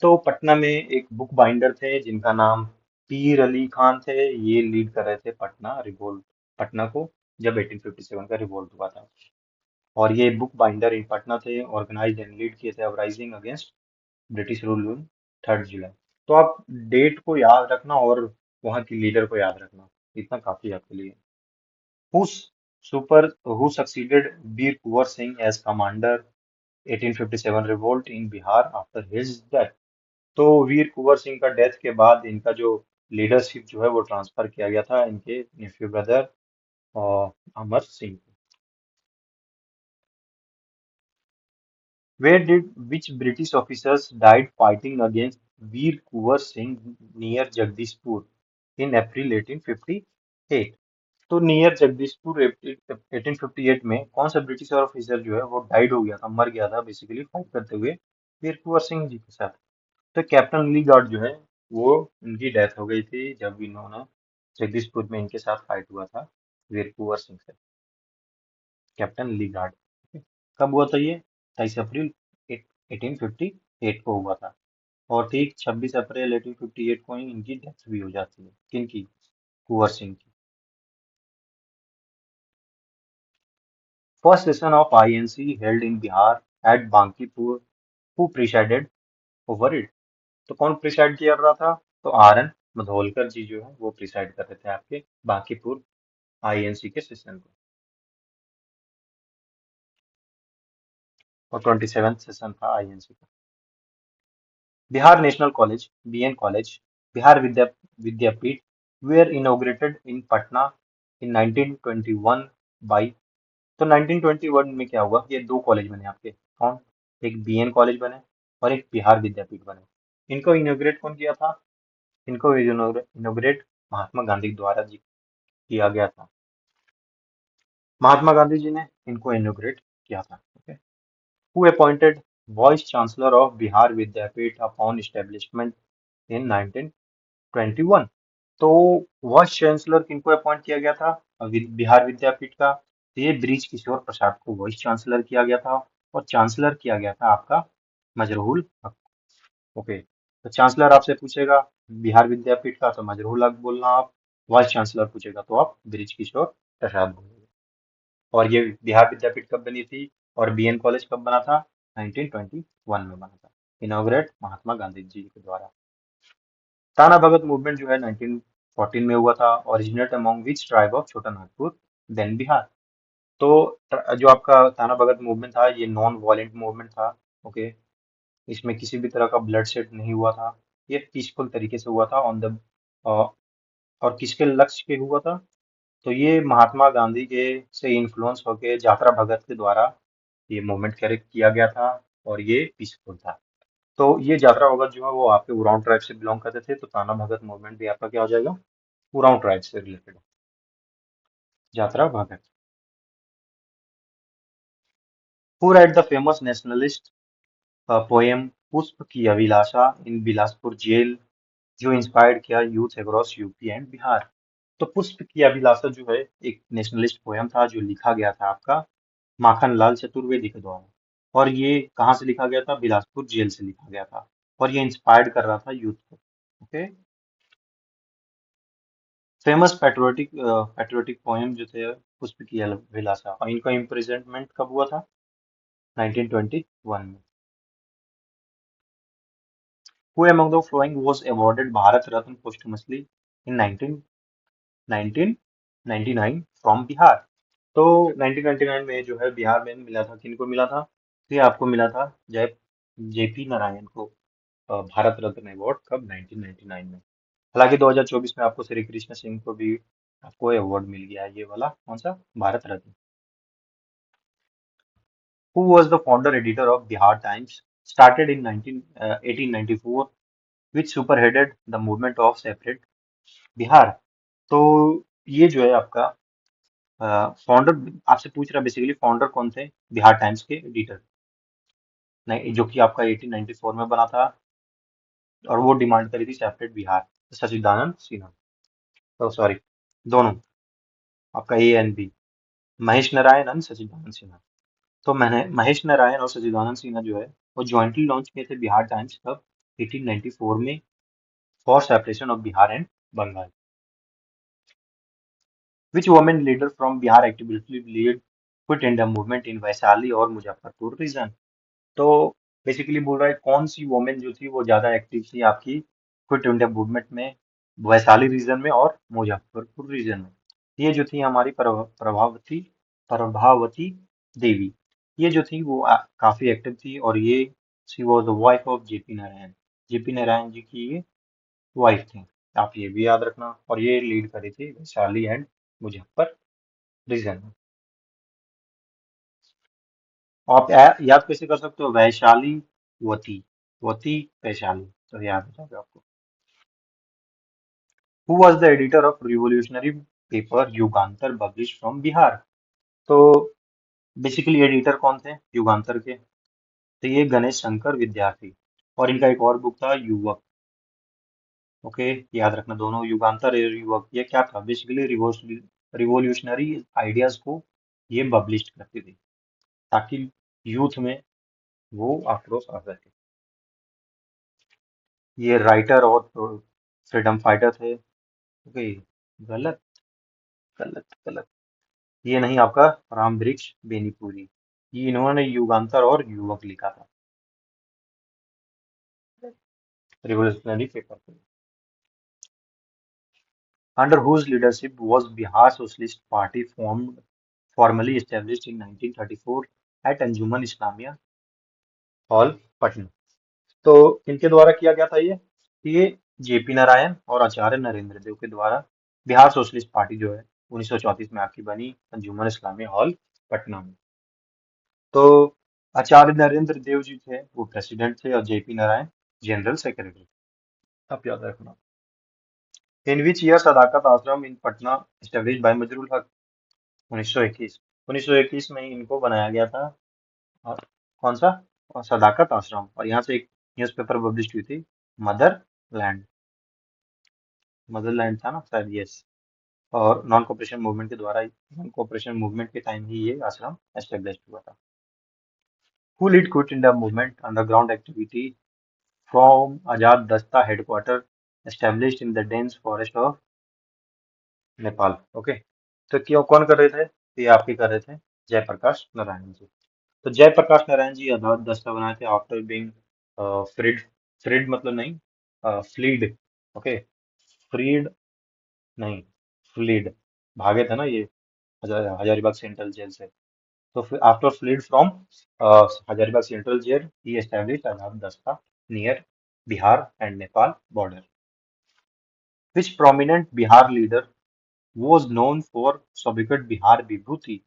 तो पटना में एक बुक बाइंडर थे जिनका नाम पीर अली खान थे, ये लीड कर रहे थे पटना को, जब 1857 का रिवोल्ट हुआ था। और ये बुक बाइंडर इन पटना थे, ऑर्गेनाइज एंड लीड किए थे uprising against British rule on 3 जुलाई। तो आप डेट को याद रखना और वहाँ की लीडर को याद रखना, इतना काफी है आपके लिए। Who who succeeded Veer Kunwar Singh as commander 1857 revolt in Bihar after his death? तो वीर कुंवर सिंह का डेथ के बाद इनका जो लीडरशिप जो है वो ट्रांसफर किया गया था इनके nephew brother Amar Singh. Where did which British officers died fighting against Veer Kunwar Singh near Jagdishpur in April 1858? तो नियर जगदीशपुर 1858 में कौन सा ब्रिटिश ऑफिसर जो है वो डाइड हो गया था, मर गया था बेसिकली फाइट करते हुए वीर कुंवर सिंह जी के साथ? तो कैप्टन ली गार्ड जो है वो उनकी डेथ हो गई थी जब इन्होंने जगदीशपुर में इनके साथ फाइट हुआ था वीर कुंवर सिंह से। कैप्टन ली गार्ड कब हुआ था ये? 23 अप्रैल 1858 को हुआ था, और ठीक 26 अप्रैल 1858 को ही इनकी डेथ भी हो जाती है। किनकी? कुंवर सिंह की। First session of INC held in Bihar at Bankipur, who presided over it? तो कौन प्रिसाइड किया रहा था? तो आर एन मधोलकर जी जो है वो प्रिसाइड कर रहे थे आपके बांकीपुर आईएनसी के सेशन को, और 27th सेशन था आईएनसी का। Bihar national college BN college, Bihar Vidyapeeth were inaugurated in Patna in 1921 by. तो 1921 में क्या हुआ? ये दो कॉलेज बने आपके, कौन? एक बीएन कॉलेज बने और एक बिहार विद्यापीठ बने। इनको इनॉग्रेट कौन किया था? इनको इनॉग्रेट महात्मा गांधी द्वारा जी किया गया था। महात्मा गांधी जी ने इनको इनॉग्रेट किया था। Okay, who appointed vice chancellor of Bihar Vidyapeeth upon establishment in 1921? तो वाइस चांसलर किनको अपॉइंट किया गया था बिहार विद्यापीठ का? तो ये बृज किशोर प्रसाद को वाइस चांसलर किया गया था, और चांसलर किया गया था आपका मजरूल हक। ओके, तो चांसलर आपसे पूछेगा बिहार विद्यापीठ का तो मजरूल हक बोलना आप, वाइस चांसलर पूछेगा तो आप बृज किशोर प्रसाद बोलेंगे। और ये बिहार विद्यापीठ कब बनी थी और बीएन कॉलेज कब बना था? 1921 में बना था, इनॉग्रेट महात्मा गांधी जी के द्वारा। ताना भगत मूवमेंट जो है 1914 में हुआ था, originate among which tribe of छोटा नागपुर, देन बिहार। तो जो आपका ताना भगत मूवमेंट था ये नॉन वायलेंट मूवमेंट था। ओके, इसमें किसी भी तरह का ब्लड शेड नहीं हुआ था, ये पीसफुल तरीके से हुआ था ऑन द, और किसके लक्ष्य के हुआ था? तो ये महात्मा गांधी के से इन्फ्लुएंस होके जात्रा भगत के द्वारा ये मूवमेंट कैरी किया गया था, और ये पीसफुल था। तो ये जात्रा भगत जो है वो आपके उरांव ट्राइब से बिलोंग करते थे, तो ताना भगत मूवमेंट भी आपका क्या हो जाएगा? उरांव ट्राइब से related Jatra Bhagat. Who right the famous nationalist poem पुष्प की अभिलाषा इन बिलासपुर जेल, जो इंस्पायर्ड किया youth across UP and Bihar? तो पुष्प की अभिलाषा जो है एक नेशनलिस्ट पोयम था जो लिखा गया था आपका माखन लाल चतुर्वेदी के द्वारा, और ये कहाँ से लिखा गया था? बिलासपुर जेल से लिखा गया था, और ये इंस्पायर्ड कर रहा था यूथ को। ओके, फेमस पैट्रियोटिक पोयम जो थे पुष्प की अभिलाषा, और इनका इम्प्रिजनमेंट कब हुआ था? 1921 में। Who among the following was awarded Bharat Ratna posthumously in 1999 from Bihar? तो 1999 में जो है बिहार में मिला था, किनको मिला था? तो ये आपको मिला था जय जेपी नारायण को भारत रत्न अवार्ड, कब? 1999 में। हालांकि 2024 में आपको श्री कृष्ण सिंह को भी आपको अवार्ड मिल गया है, ये वाला कौन सा? Bharat Ratna. Who was the founder editor of Bihar Times, started in 1894, which spearheaded the movement of separate Bihar? तो ये जो है आपका फाउंडर आपसे पूछ रहा है, बेसिकली फाउंडर कौन थे बिहार टाइम्स के एडिटर? नहीं, जो कि आपका 1894 में बना था, और वो डिमांड करी थी सेपरेट बिहार, सचिदानंद सिन्हा। तो सॉरी, दोनों, आपका A and B, Mahesh Narayan and Sachchidanand Sinha. तो मैंने महेश नारायण और सचिदानंद सिन्हा जो है वो जॉइंटली लॉन्च किए थे बिहार टाइम्स कब? 1894 में, for separation of Bihar and Bengal. Which women leader from Bihar actively lead quit India movement in Vaishali और मुजफ्फरपुर रीजन? तो बेसिकली बोल रहा है कौन सी वुमेन जो थी वो ज्यादा एक्टिव थी आपकी क्विट इंडिया मूवमेंट में, वैशाली रीजन में और मुजफ्फरपुर रीजन में? ये जो थी हमारी प्रभावती देवी। ये जो थी वो काफी एक्टिव थी, और ये she was the wife of JP Narayan. JP Narayan ji की ये वाइफ थी, आप ये भी याद रखना। और ये लीड करी थी वैशाली एंड मुजफ्फर रीजन में। आप याद कैसे कर सकते हो? वैशाली वती, वती वैशाली, तो याद हो जाएगा आपको। Who was the editor of revolutionary paper Yugantar publish from Bihar? तो बेसिकली एडिटर कौन थे युगांतर के? तो ये गणेश शंकर विद्यार्थी, और इनका एक और बुक था युवक। ओके, याद रखना दोनों, युगांतर और युवक, ये क्या था? बेसिकली रिवोल्यूशनरी आइडियाज को ये पब्लिश करती थी, ताकि यूथ में वो आक्रोश आ सके। ये राइटर और फ्रीडम फाइटर थे। ओके, गलत, गलत, गलत। ये नहीं आपका राम वृक्ष बेनीपुरी, ये इन्होंने युगांतर और युवक लिखा था रिवोल्यूशनरी पेपर पे। Under whose leadership was Bihar Socialist Party formed, formally established in 1934 at Anjuman Islamia hall, Patna? तो किनके द्वारा किया गया था ये जेपी नारायण और आचार्य नरेंद्र देव के द्वारा बिहार सोशलिस्ट पार्टी जो है 1934 में आपकी बनी अंजुमन इस्लामिया हॉल, पटना में। तो आचार्य नरेंद्र देव जी थे वो प्रेसिडेंट थे, और जेपी नारायण जनरल सेक्रेटरी, आप याद रखना। इन which year Sadaqat Ashram in Patna establish by Mazharul हक? 1921। 1921 में ही इनको बनाया गया था। और कौन सा? और सदाकत आश्रम, और यहाँ से एक न्यूज़पेपर पब्लिश हुई थी, मदरलैंड, मदरलैंड था ना शायद, यस। और नॉन कॉपरेशन मूवमेंट के द्वारा, नॉन कॉपरेशन मूवमेंट के टाइम ही ये आश्रम एस्टेब्लिश हुआ था। Who lead quit India movement underground activity from Azad Dasta headquarter established in the dense forest of Nepal? Okay, तो क्यों, कौन कर रहे थे? तो ये आपके कर रहे थे जयप्रकाश नारायण जी। तो जयप्रकाश नारायण जी आजाद दस्ता बनाए थे आफ्टर बीइंग फ्रीड। फ्रीड मतलब नहीं, फ्लीड। ओके, फ्रीड नहीं, फ्लीड। भागे थे ना ये हजारीबाग सेंट्रल जेल से। तो फिर after fled from Hazaribagh central jail ही established Azad Dasta near Bihar and Nepal border. Which prominent Bihar leader was known for सौबिकट बिहार विभूति।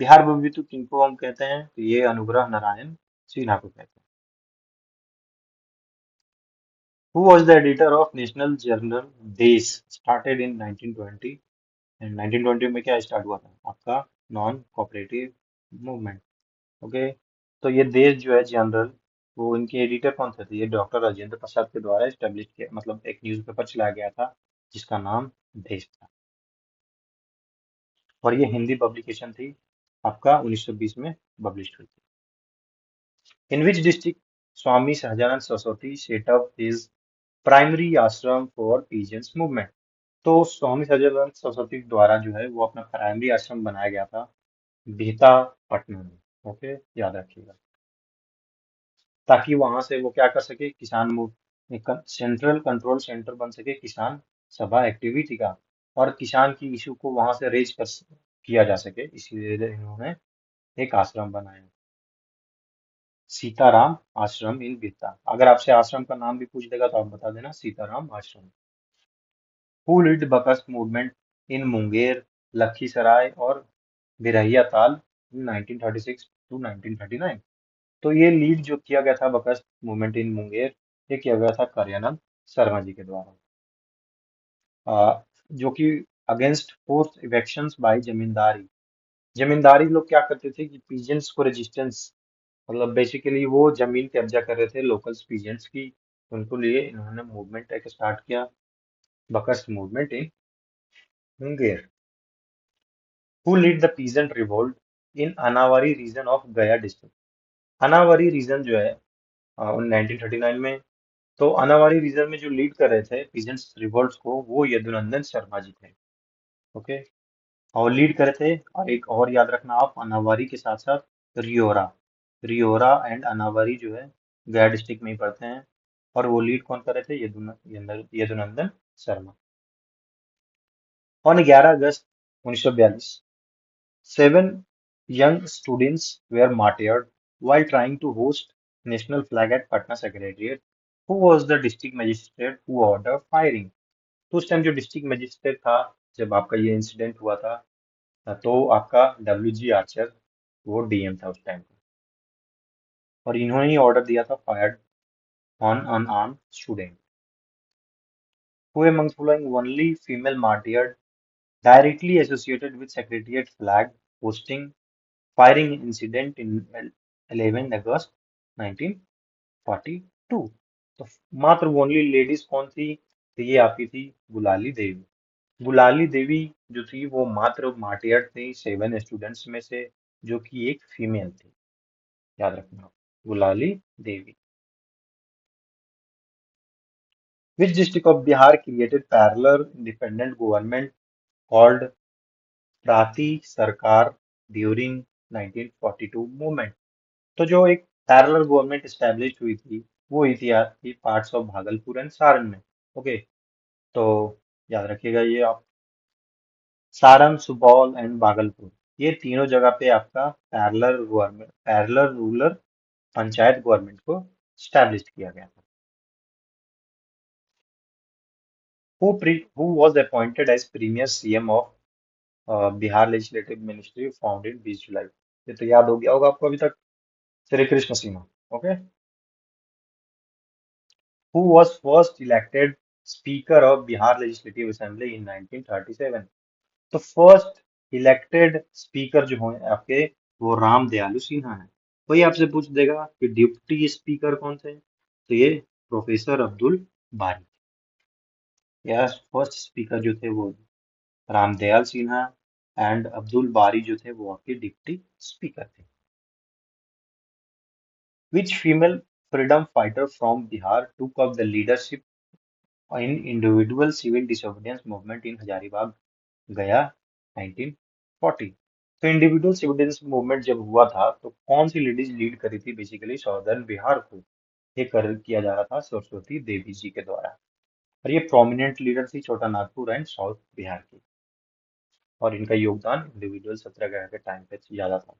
बिहार विभूति किनको हम कहते हैं, तो ये अनुग्रह नारायण सिन्हा को कहते हैं। Who was the editor of national journal देश, started in 1920 एंड 1920 में क्या स्टार्ट हुआ था आपका, नॉन कोऑपरेटिव मूवमेंट। ओके, तो ये देश जो है जनरल, वो इनके एडिटर कौन थे, तो ये डॉक्टर राजेंद्र प्रसाद के द्वारा स्टेब्लिश किया, मतलब एक न्यूज़पेपर चलाया गया था जिसका नाम देश था, और ये हिंदी पब्लिकेशन थी, आपका 1920 में पब्लिश हुई थी। In which district Swami Sahajanand Saraswati set up his primary ashram for peasants movement. तो स्वामी सहजानंद सरस्वती द्वारा जो है वो अपना प्राइमरी आश्रम बनाया गया था बिहता पटना में। ओके, याद रखिएगा, ताकि वहां से वो क्या कर सके, किसान मूव एक सेंट्रल कंट्रोल सेंटर बन सके किसान सभा एक्टिविटी का, और किसान की इशू को वहां से रेज किया जा सके, इसीलिए इन्होंने एक आश्रम बनाया, सीताराम आश्रम इन बिहता। अगर आपसे आश्रम का नाम भी पूछ देगा तो आप बता देना सीताराम आश्रम। Who lead box movement in Munger, Lakhisarai और बिरहिया ताल 1936 टू 1939। तो ये लीड जो किया गया था बकस मूवमेंट इन मुंगेर, ये किया गया था कार्यानंद शर्मा जी के द्वारा, जो कि अगेंस्ट फोर्स इवेक्शंस बाय जमींदारी। जमींदारी लोग क्या करते थे कि पीजेंट्स को रेजिस्टेंस, मतलब बेसिकली वो जमीन कब्जा कर रहे थे लोकल्स पीजेंट्स की, उनको लिए इन्होंने मूवमेंट एक स्टार्ट किया, Bakasht movement in Munger. Who lead the peasant revolt in Anawari region of Gaya district. Anawari region जो है 1939 में, तो अनावारी रीजन में जो लीड कर रहे थे पीजेंट्स रिवोल्ट को, वो यदुनंदन शर्मा जी थे। ओके, और लीड कर रहे थे, और एक और याद रखना आप, अनावारी के साथ साथ रियोरा। रियोरा एंड अनावारी जो है गया डिस्ट्रिक्ट में ही पड़ते हैं, और वो लीड कौन कर रहे थे, Yadunandan Sharma. On 11 August 1942 7 young students were martyred while trying to host national flag at Patna Secretariat. Who was the district magistrate who ordered firing? तो उस टाइम जो डिस्ट्रिक्ट मजिस्ट्रेट था, जब आपका ये इंसिडेंट हुआ था, तो आपका डब्ल्यू जी आर्चर वो डीएम था उस टाइम का, और इन्होंने ही ऑर्डर दिया था fired on unarmoured student. Who among following only female martyred directly associated with secretariat flag hosting firing incident in 11 अगस्त 1942। तो मात्र ओनली लेडीज कौन थी, तो ये आपकी थी गुलाली देवी। गुलाली देवी जो थी वो मात्र मार्टियर थी 7 स्टूडेंट्स में से, जो कि एक फीमेल थी, याद रखना, Gulali Devi. Which district of Bihar created parallel independent government called Prantiya Sarkar during 1942 movement. तो जो एक पैरेलल गवर्नमेंट स्टैब्लिश हुई थी, वो हुई थी आपकी parts of Bhagalpur and Saran में। ओके, तो याद रखिएगा ये आप, सारण, सुपौल एंड भागलपुर, ये तीनों जगह पे आपका parallel government, parallel rural panchayat government को स्टैब्लिश किया गया था। Who was appointed as premier CM of Bihar legislative ministry founded 20 July. ये तो याद हो गया होगा आपको अभी तक, Shri Krishna Sinha. Okay, who was first elected Speaker of Bihar Legislative Assembly in 1937। तो फर्स्ट इलेक्टेड स्पीकर जो हैं आपके, वो राम दयालु सिन्हा है। वही आपसे पूछ देगा कि डिप्टी स्पीकर कौन थे, तो ये प्रोफेसर अब्दुल बारी। यह फर्स्ट स्पीकर जो थे वो रामदयाल सिन्हा, एंड अब्दुल बारी जो थे वो आपके डिप्टी स्पीकर थे। Which female freedom fighter from Bihar took up the leadership in individual civil disobedience movement in Hazaribagh गया 1940। तो इंडिविजुअल सिविलियंस मूवमेंट जब हुआ था तो कौन सी लेडीज लीड करी थी बेसिकली सदर्न बिहार को? ये कर किया जा रहा था सरस्वती देवी जी के द्वारा। और ये प्रोमिनेंट लीडर थी छोटा नागपुर एंड साउथ बिहार की। और इनका योगदान इंडिविजुअल सत्याग्रह के टाइम पे ज्यादा था।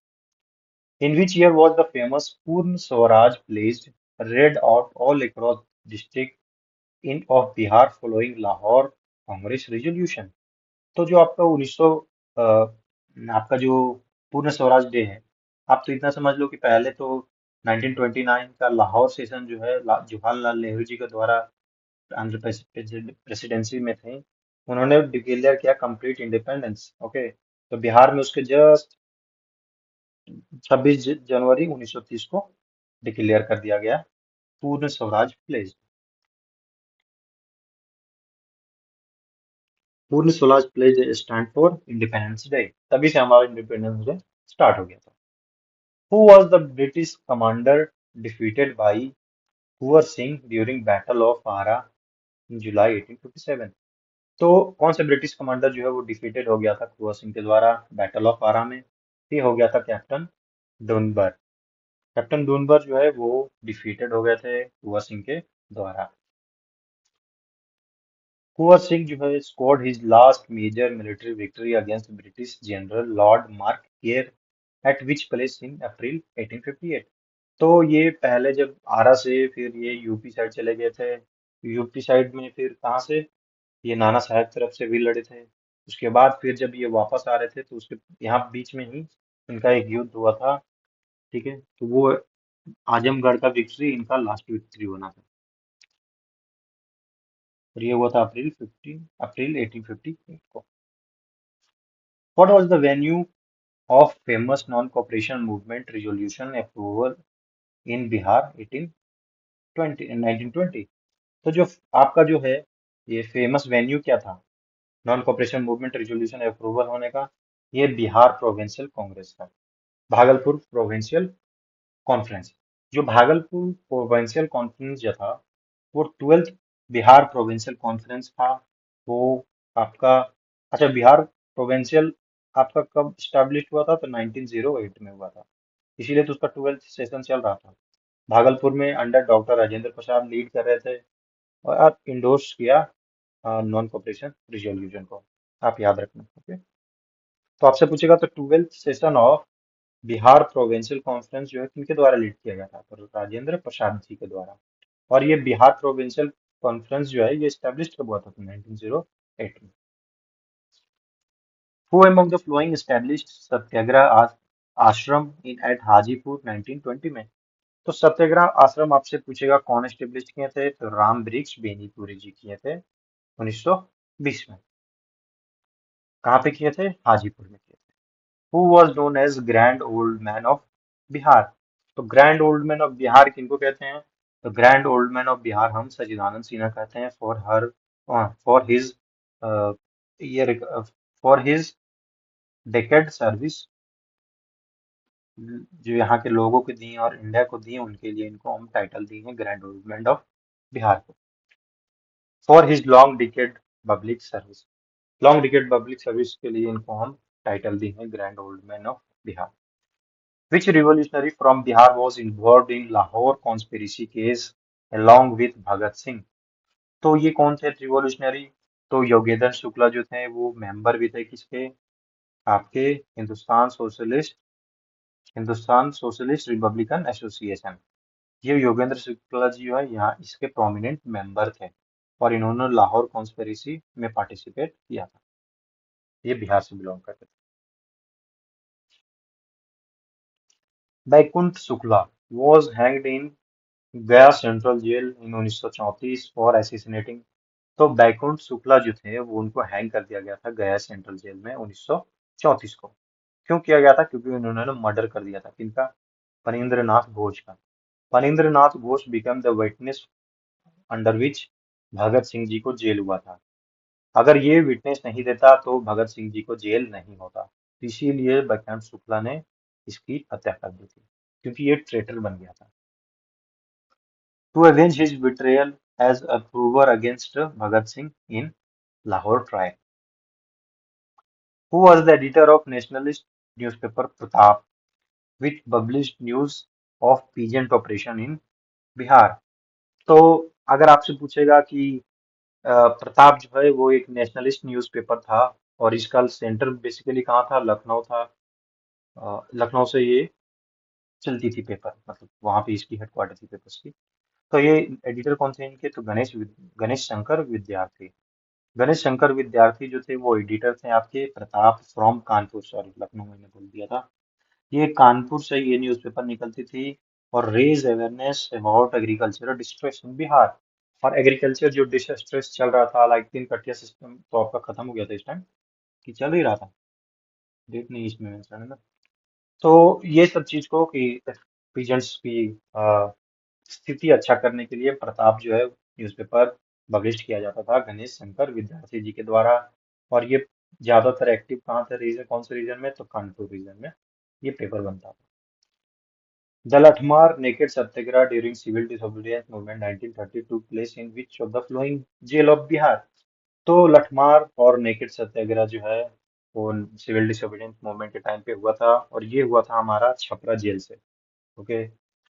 In which year was the famous Purna Swaraj placed read out all across district in of Bihar following Lahore Congress resolution? तो जो आपका 1900 आपका जो पूर्ण स्वराज डे है, आप तो इतना समझ लो कि पहले तो 1929 का लाहौर सेशन जो है जवाहरलाल नेहरू जी के द्वारा आंध्र प्रेसिडेंसी में थे, उन्होंने डिक्लेयर किया कंप्लीट इंडिपेंडेंस। ओके, तो बिहार में उसके जस्ट 26 जनवरी 1930 को डिक्लेयर कर दिया गया पूर्ण स्वराज प्लेस। पूर्ण Swaraj place stand for independence day, तभी से हमारा इंडिपेंडेंस डे स्टार्ट हो गया था। Who was the British commander defeated by Kuwar Singh during Battle of Ara in July 1857? तो कौन से ब्रिटिश कमांडर जो है वो डिफीटेड हो गया था कुंवर सिंह के द्वारा बैटल ऑफ आरा में? ये हो गया था कैप्टन डुनबर। कैप्टन डुनबर जो है वो डिफीटेड हो गए थे कुंवर सिंह के द्वारा। कुंवर सिंह जो है scored his last major military victory against British general lord Mark Kerr at which place in April 1858? तो ये पहले जब आरा से फिर ये यूपी साइड चले गए थे, यूपी साइड में फिर कहाँ से, ये नाना साहब तरफ से भी लड़े थे। उसके बाद फिर जब ये वापस आ रहे थे तो उसके यहाँ बीच में ही इनका एक युद्ध हुआ था। ठीक है, तो वो आजमगढ़ का विक्ट्री इनका लास्ट विक्ट्री होना था। और ये हुआ था अप्रैल 1858 को। What was the venue of famous non-cooperation movement resolution approval in Bihar 1920? तो जो आपका जो है ये फेमस वेन्यू क्या था non cooperation movement resolution approval होने का? ये बिहार प्रोविंशियल कांग्रेस था, भागलपुर प्रोविंशियल कॉन्फ्रेंस। जो भागलपुर प्रोविंशियल कॉन्फ्रेंस जो था वो 12th बिहार प्रोविंशियल कॉन्फ्रेंस था। वो आपका, अच्छा, बिहार प्रोविंशियल आपका कब स्टैब्लिश हुआ था? तो 1908 में हुआ था, इसीलिए तो उसका 12th सेशन चल रहा था। भागलपुर में अंडर डॉक्टर राजेंद्र प्रसाद लीड कर रहे थे और आप इंडोर्स किया नॉन कॉपरेशन रिजोल्यूशन को, आप याद रखना। ओके, तो आपसे पूछेगा तो 12th session of Bihar provincial conference जो है किनके द्वारा लीड किया गया था? तो राजेंद्र प्रसाद जी के द्वारा। और ये बिहार प्रोविंशियल कॉन्फ्रेंस जो है ये स्टैब्लिश कब हुआ था? तो 1908 में। Who among the following established Satyagraha Ashram in eight Hajipur 1920 में? तो सत्याग्रह आश्रम आपसे पूछेगा कौन एस्टेब्लिश किए थे? तो राम वृक्ष बेनीपुरी जी किए थे 1920 में। कहाँ पे किए थे? हाजीपुर में किए थे। Who was known as grand old man of Bihar? तो grand old man of Bihar किनको कहते हैं? तो grand old man of Bihar हम सच्चिदानंद सिन्हा कहते हैं फॉर हिज ये फॉर हिज डेकेड सर्विस जो यहाँ के लोगों को दिए और इंडिया को दिए, उनके लिए इनको हम टाइटल दिए हैं grand old man of Bihar को। For his long decade public service, long decade public service के लिए इनको हम टाइटल दी है grand old man of Bihar. Which revolutionary from Bihar was involved in Lahore conspiracy case along with Bhagat Singh? तो ये कौन थे रिवॉल्यूशनरी? तो योगेंद्र शुक्ला जो थे वो मेंबर भी थे किसके? आपके हिंदुस्तान सोशलिस्ट रिपब्लिकन एसोसिएशन। ये योगेंद्र शुक्ला जी जो है यहाँ इसके प्रोमिनेंट मेंबर थे और इन्होंने लाहौर कॉन्स्पिरेसी में पार्टिसिपेट किया था। ये बिहार से बिलोंग करते थे। Baikunth Shukla was hanged in Gaya central jail in 1934 for assassinating. तो बैकुंठ शुक्ला जो थे वो उनको हैंग कर दिया गया था गया सेंट्रल जेल में 1934 को। क्यों किया गया था? क्योंकि उन्होंने मर्डर कर दिया था किनका? फणींद्र नाथ घोष का। Phanindra Nath Ghosh became the witness under which Bhagat Singh ji को जेल हुआ था। अगर ये विटनेस नहीं देता तो भगत सिंह जी को जेल नहीं होता, इसीलिए बैकुंठ शुक्ला ने इसकी हत्या कर दी थी क्योंकि ये ट्रेटर बन गया था। To avenge his betrayal as a prover against Bhagat Singh in Lahore trial. Who was the editor of Nationalist? Newspaper Pratap which publish news of peasant operation in Bihar. तो अगर आपसे पूछेगा कि प्रताप जो है वो एक नेशनलिस्ट न्यूज़पेपर था और इसका सेंटर बेसिकली कहाँ था, लखनऊ था। लखनऊ से ये चलती थी पेपर, मतलब वहां पे इसकी हेडक्वार्टर थी पेपर्स की। तो ये एडिटर कौन थे इनके, तो गणेश शंकर विद्यार्थी। गणेश शंकर विद्यार्थी जो थे वो एडिटर थे आपके प्रताप फ्रॉम कानपुर, सॉरी लखनऊ मैंने बोल दिया था। ये कानपुर से ये न्यूज़पेपर निकलती थी और raise awareness about agricultural distress in Bihar. और एग्रीकल्चर जो डिस्ट्रेस चल रहा था, लाइक तीन कटिया सिस्टम तो आपका खत्म हो गया था इस टाइम, कि चल ही रहा था, डेट नहीं इसमें मेंशन है ना। तो ये सब चीज को कि पीजेंट्स की स्थिति अच्छा करने के लिए प्रताप जो है न्यूज़पेपर पब्लिश किया जाता था गणेश शंकर विद्यार्थी जी के द्वारा। और ये ज्यादातर एक्टिव कहाँ थे, रीजन कौन से रीजन में, तो कानपुर रीजन में ये पेपर बनता था। The Latmar Naked Satyagraha during civil disobedience movement 1930 took place in which of the following jail of Bihar? तो लठमार और नेकेड सत्याग्रह जो है वो सिविल डिसोबीडियंस मूवमेंट के टाइम पे हुआ था और ये हुआ था हमारा छपरा जेल से। ओके,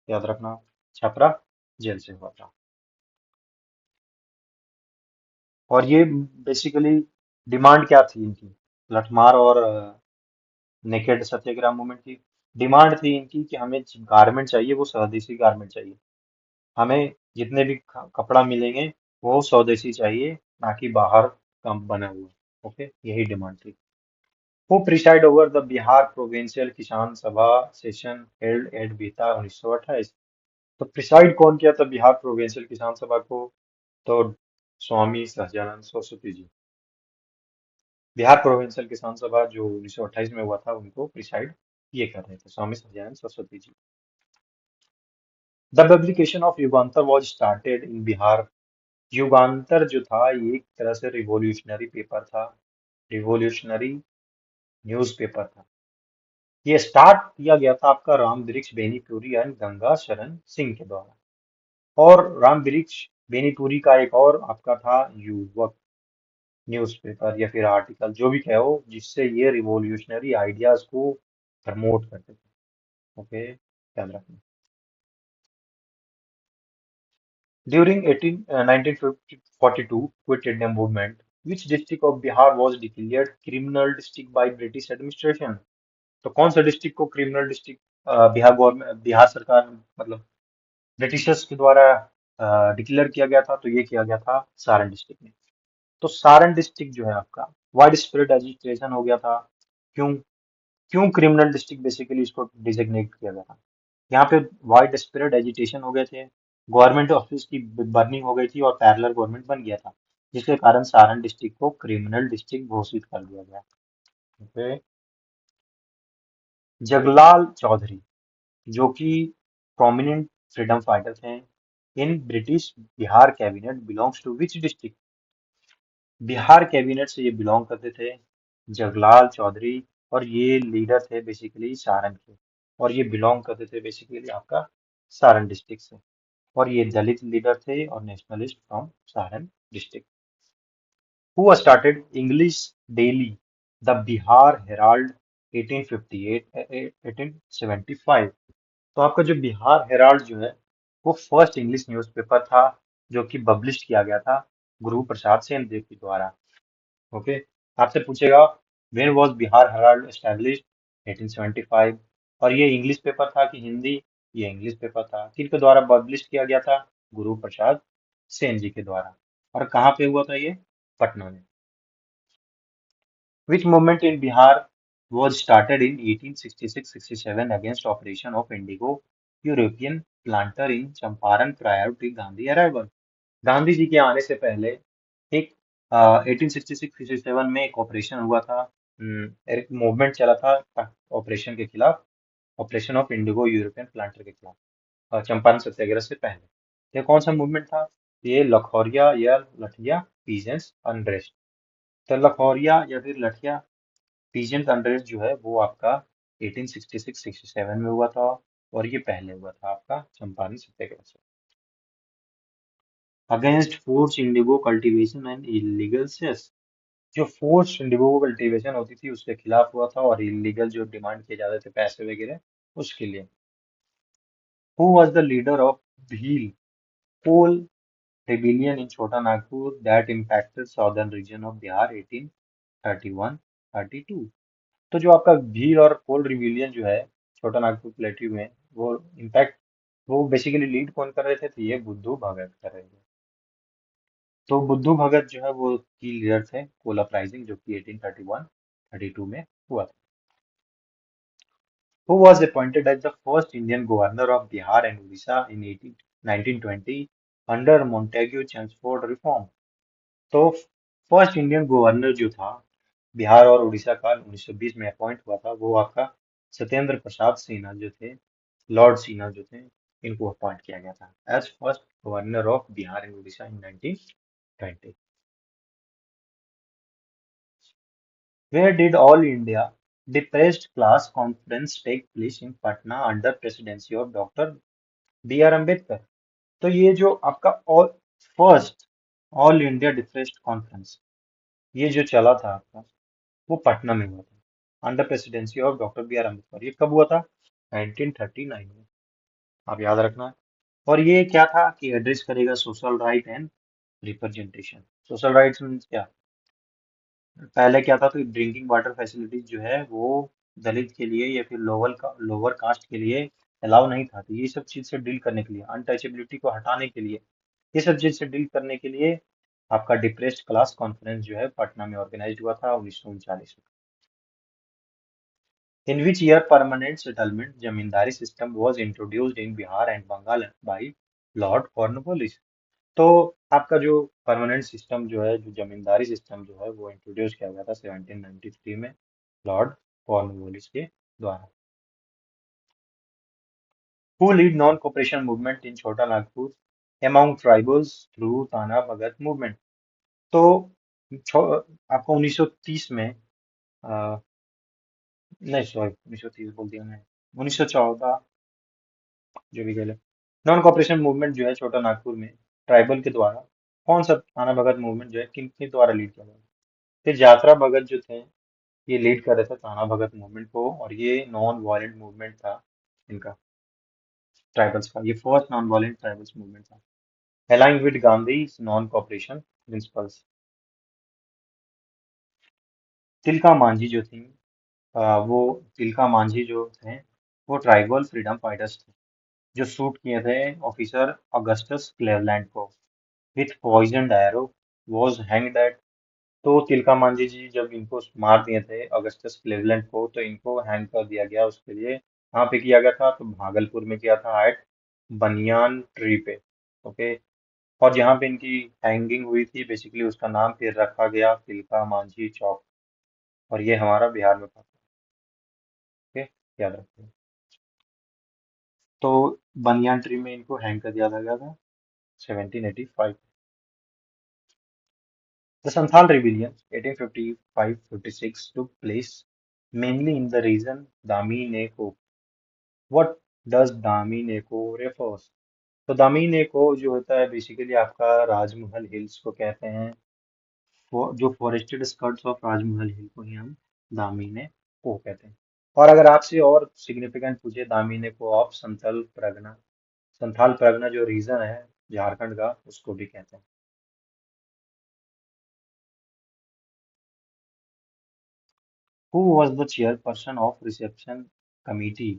याद रखना, छपरा जेल से हुआ था। और ये बेसिकली डिमांड क्या थी इनकी, लठमार और नेकेड सत्याग्रह मूवमेंट की डिमांड थी इनकी कि हमें गारमेंट चाहिए, वो स्वदेशी गारमेंट चाहिए। हमें जितने भी कपड़ा मिलेंगे वो स्वदेशी चाहिए, ना कि बाहर का बना हुआ। ओके, यही डिमांड थी। Who preside over the Bihar provincial Kisan सभा सेशन हेल्ड एट बीता 1928। तो प्रिसाइड कौन किया था बिहार प्रोविंशियल किसान सभा को, तो स्वामी सहजानंद सरस्वती जी। बिहार प्रोविंशियल किसान सभा जो 1928 में हुआ था उनको प्रिसाइड ये कर रहे थे Swami Sahajanand Saraswati ji. The publication of Yugantar was started in Bihar. Yugantar जो था ये एक तरह से रिवॉल्यूशनरी पेपर था, रिवॉल्यूशनरी न्यूज़पेपर था। ये स्टार्ट किया गया था आपका राम वृक्ष बेनीपुरी एंड गंगा शरण सिंह के द्वारा। और राम वृक्ष बेनीपुरी का एक और आपका था युवक न्यूज़पेपर या फिर आर्टिकल जो भी कहो, जिससे ये रिवॉल्यूशनरी आइडियाज को प्रमोट करते थे। ओके, याद रखना। During 1942 Quit India movement, which district of Bihar was declared criminal district by British administration? तो कौन सा डिस्ट्रिक्ट को criminal district Bihar government, Bihar सरकार मतलब ब्रिटिशर्स के द्वारा डिक्लेयर किया गया था, तो ये किया गया था सारण डिस्ट्रिक्ट में। तो सारण डिस्ट्रिक्ट जो है आपका वाइड स्प्रेड एजिटेशन हो गया था। क्यों, क्यों क्रिमिनल डिस्ट्रिक्ट बेसिकली इसको डिजिग्नेट किया गया था, यहाँ पे वाइड स्प्रेड एजिटेशन हो गए थे, गवर्नमेंट ऑफिस की बर्निंग हो गई थी और पैरेलल गवर्नमेंट बन गया था, जिसके कारण सारण डिस्ट्रिक्ट को क्रिमिनल डिस्ट्रिक्ट घोषित कर दिया गया। ओके। जगलाल चौधरी जो कि प्रोमिनेंट फ्रीडम फाइटर थे in British Bihar cabinet belongs to which district. Bihar cabinet से ये बिलोंग करते थे जगलाल चौधरी। और ये लीडर थे बेसिकली सारण के, और ये बिलोंग करते थे बेसिकली आपका सारण डिस्ट्रिक्ट से। और ये दलित लीडर थे और nationalist from Saran district. Who started English daily the Bihar Herald 1858 1875। तो आपका जो बिहार हेराल्ड जो है वो फर्स्ट इंग्लिश न्यूज़पेपर था जो कि पब्लिश किया गया था गुरु प्रसाद सेन देव के द्वारा। ओके, आपसे पूछेगा when was Bihar Herald established, 1875। और ये इंग्लिश पेपर था कि हिंदी, ये इंग्लिश पेपर था, किसके द्वारा पब्लिश किया गया था, गुरु प्रसाद सेन जी के द्वारा। और कहाँ पे हुआ था ये, पटना में। Which movement in Bihar was started in 1866-67 against operation of Indigo European planter in Champaran prior to Gandhi arrival? Gandhi ji के आने से पहले एक 1866-67 में एक ऑपरेशन हुआ था, एक मूवमेंट चला था ऑपरेशन के खिलाफ, operation of Indigo European planter के खिलाफ, चंपारण सत्याग्रह से पहले। ये कौन सा मूवमेंट था, ये लखौरिया या लठिया पीजेंट्स अनरेस्ट। तो लखौरिया या फिर लठिया पीजेंट अनरेस्ट जो है वो आपका 1866-67 में हुआ था और ये पहले हुआ था आपका चंपारण सत्याग्रह से। Against force indigo cultivation and illegal cess. जो फोर्स इंडिगो कल्टीवेशन होती थी उसके खिलाफ हुआ था, और इलीगल जो डिमांड किए जाते थे पैसे वगैरह उसके लिए। Who was the leader of Bhil Kol rebellion in Chota Nagpur that impacted southern region of Bihar 1831-32? तो जो आपका भील और कोल रिविलियन जो है छोटा नागपुर प्लेट्यू में, वो इम्पैक्ट, वो बेसिकली लीड कौन कर रहे थे? तो ये बुद्धू भगत कर रहे थे। तो बुद्धू भगत जो है वो की लीडर थे कोल अपराइजिंग, जो कि 1831-32 में हुआ था। Who was appointed as the first Indian governor of Bihar and Odisha in 1920 under Montagu Chelmsford reform? तो फर्स्ट इंडियन गवर्नर जो था बिहार और उड़ीसा का 1920 में अपॉइंट हुआ था, वो आपका सत्येंद्र प्रसाद सिन्हा जो थे, लॉर्ड सिन्हा जो थे, इनको अपॉइंट किया गया था as first governor of Bihar and Orissa in 1920। Where did all India depressed class conference take place in Patna under presidency of doctor B R Ambedkar? तो ये जो आपका all first all India depressed conference, ये जो चला था आपका, वो पटना में हुआ था under presidency of doctor B R Ambedkar. ये कब हुआ था? 1939 में, आप याद रखना। और ये क्या था कि एड्रेस करेगा social right and representation. Social rights means क्या? पहले क्या था, तो ड्रिंकिंग वाटर फैसिलिटीज जो है वो दलित के लिए या फिर लोअर कास्ट के लिए अलाउ नहीं था। तो ये सब चीज से डील करने के लिए, अनटचेबिलिटी को हटाने के लिए, ये सब चीज से डील करने के लिए आपका डिप्रेस्ड क्लास कॉन्फ्रेंस जो है पटना में ऑर्गेनाइज हुआ था 1939 में। In which year permanent settlement zamindari system was introduced in Bihar and Bengal by Lord Cornwallis? तो आपका जो परमानेंट सिस्टम जो है, जो जमींदारी सिस्टम जो है, वो इंट्रोड्यूस किया गया था 1793 में लॉर्ड कॉर्नवालिस के द्वारा। Who lead non-cooperation movement in Chota Nagpur among tribals through ताना भगत movement? तो आपको 1930 में नहीं सॉरी 1930 बोल दिया मैं, 1914 जो भी गए, नॉन कॉपरेशन मूवमेंट जो है छोटा नागपुर में ट्राइबल के द्वारा, कौन सा थाना भगत मूवमेंट जो है किन के द्वारा लीड किया गया? फिर यात्रा भगत जो थे, ये लीड कर रहे थे थाना भगत मूवमेंट को, और ये नॉन वायलेंट मूवमेंट था इनका, ट्राइबल्स का। ये first non violent tribals movement था aligning with Gandhi non cooperation principles. Tilka Manjhi जो थी, वो तिलका मांझी जो थे वो ट्राइबल फ्रीडम फाइटर्स थे, जो शूट किए थे ऑफिसर अगस्टस क्लेवलैंड को with poison arrow, was hanged at. तो तिलका मांझी जी जब इनको मार दिए थे अगस्टस क्लेवलैंड को, तो इनको हैंग कर दिया गया। उसके लिए कहाँ पे किया गया था? तो भागलपुर में किया था एट बनियान ट्री पे। ओके। और जहाँ पे इनकी हैंगिंग हुई थी बेसिकली उसका नाम फिर रखा गया तिलका मांझी चौक, और ये हमारा बिहार में पड़ता है। ओके, याद रखिए। तो बनियान ट्री में इनको हैंग कर दिया गया था 1785। The Santhal rebellion 1855-56 took place mainly in the region Dami Neko. What does Dami Neko refers? तो दामी नेको जो होता है बेसिकली आपका राजमहल हिल्स को कहते हैं। जो फॉरेस्टेड स्कर्ट्स ऑफ राजमहल हिल को ही हम दामी नेको कहते हैं। और अगर आपसे और सिग्निफिकेंट पूछे दामी नेको ऑफ संथाल परगना जो रीजन है झारखंड का, उसको भी कहते हैं। Who was the chairperson of reception committee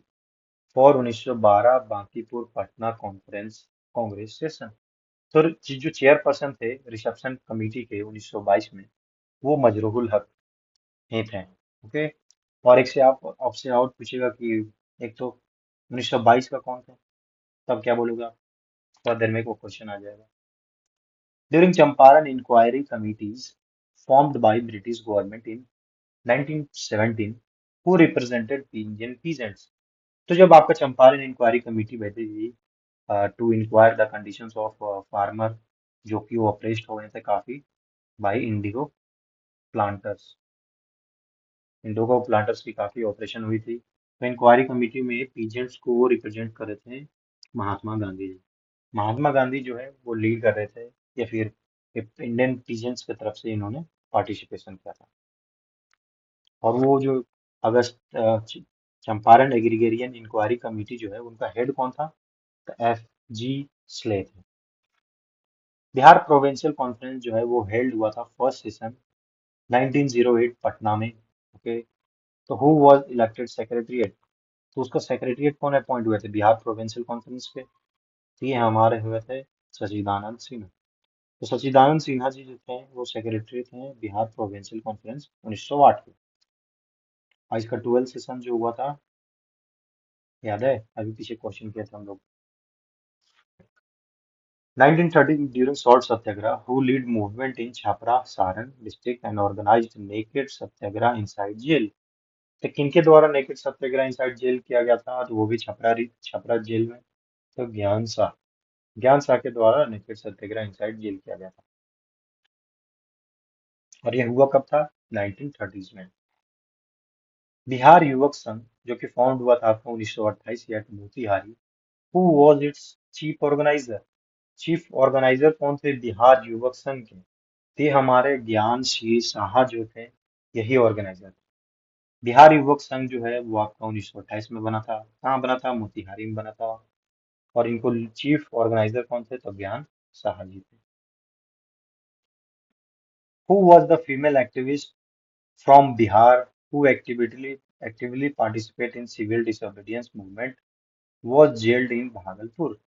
for 1912 Bankipur Patna conference Congress session? तो जो चेयरपर्सन थे रिसेप्शन कमेटी के 1922 में, वो मजरूहुल हक ही थे। ओके। और एक से आप आपसे और पूछेगा कि एक तो 1922 का कौन थे, तब क्या बोलोगे आप? थोड़ा देर में वो क्वेश्चन आ जाएगा। During Champaran inquiry committees formed by British government in 1917, who represented Indian peasants? तो जब आपका चंपारण इंक्वायरी कमेटी बैठी थी to inquire the conditions of farmer, जो कि वो अप्रेस्ड हो गए थे काफी by indigo planters, indigo planters की काफी ऑपरेशन हुई थी। तो इंक्वायरी कमेटी में पीजेंट्स को रिप्रेजेंट कर रहे थे महात्मा गांधी जी। महात्मा गांधी जो है वो लीड कर रहे थे, या फिर इंडियन पीजेंट्स की तरफ से इन्होंने पार्टिसिपेशन किया था। और वो जो चंपारण एग्रीगेरियन इंक्वायरी कमेटी जो है उनका हेड कौन था? तो FG स्ले थे। बिहार प्रोविंशियल कॉन्फ्रेंस जो है वो हेल्ड हुआ था फर्स्ट सेशन 1908 पटना में। ओके। तो हु वाज इलेक्टेड सेक्रेटरीट? तो उसका सेक्रेटरीट कौन अपॉइंट हुए थे बिहार प्रोविंशियल कॉन्फ्रेंस के? तो ये हमारे हुए थे सच्चिदानंद सिन्हा। तो सच्चिदानंद सिन्हा जी जो थे वो सेक्रेटरी थे बिहार प्रोविंशियल कॉन्फ्रेंस 1908 के। और इसका 12 सेशन जो हुआ था, याद है अभी पीछे क्वेश्चन किया था हम लोग। 1913 during salt satyagrah, who lead movement in Chhapra, Saran district and organized naked satyagrah inside jail? तो किनके द्वारा नेकेड सत्याग्रह इनसाइड जेल किया गया था? तो वो भी छपरा जेल में। तो ज्ञान शाह के द्वारा नेकेड सत्याग्रह इनसाइड जेल किया गया था। और ये हुआ कब था? 1930s में। बिहार युवक संघ जो कि फाउंड हुआ था आपका 1928 या Motihari. Who was it's chief organiser? Chief organiser कौन थे बिहार युवक संघ के? ये हमारे ज्ञान श्री साहा जो थे, यही ऑर्गेनाइजर थे। बिहार युवक संघ जो है वो आपका 1928 में बना था। कहाँ बना था? मोतिहारी में बना था। और इनको चीफ ऑर्गेनाइजर कौन थे? तो ज्ञान साहा जी थे। Who was the female activist from Bihar who actively participate in civil disobedience movement was jailed in Bhagalpur?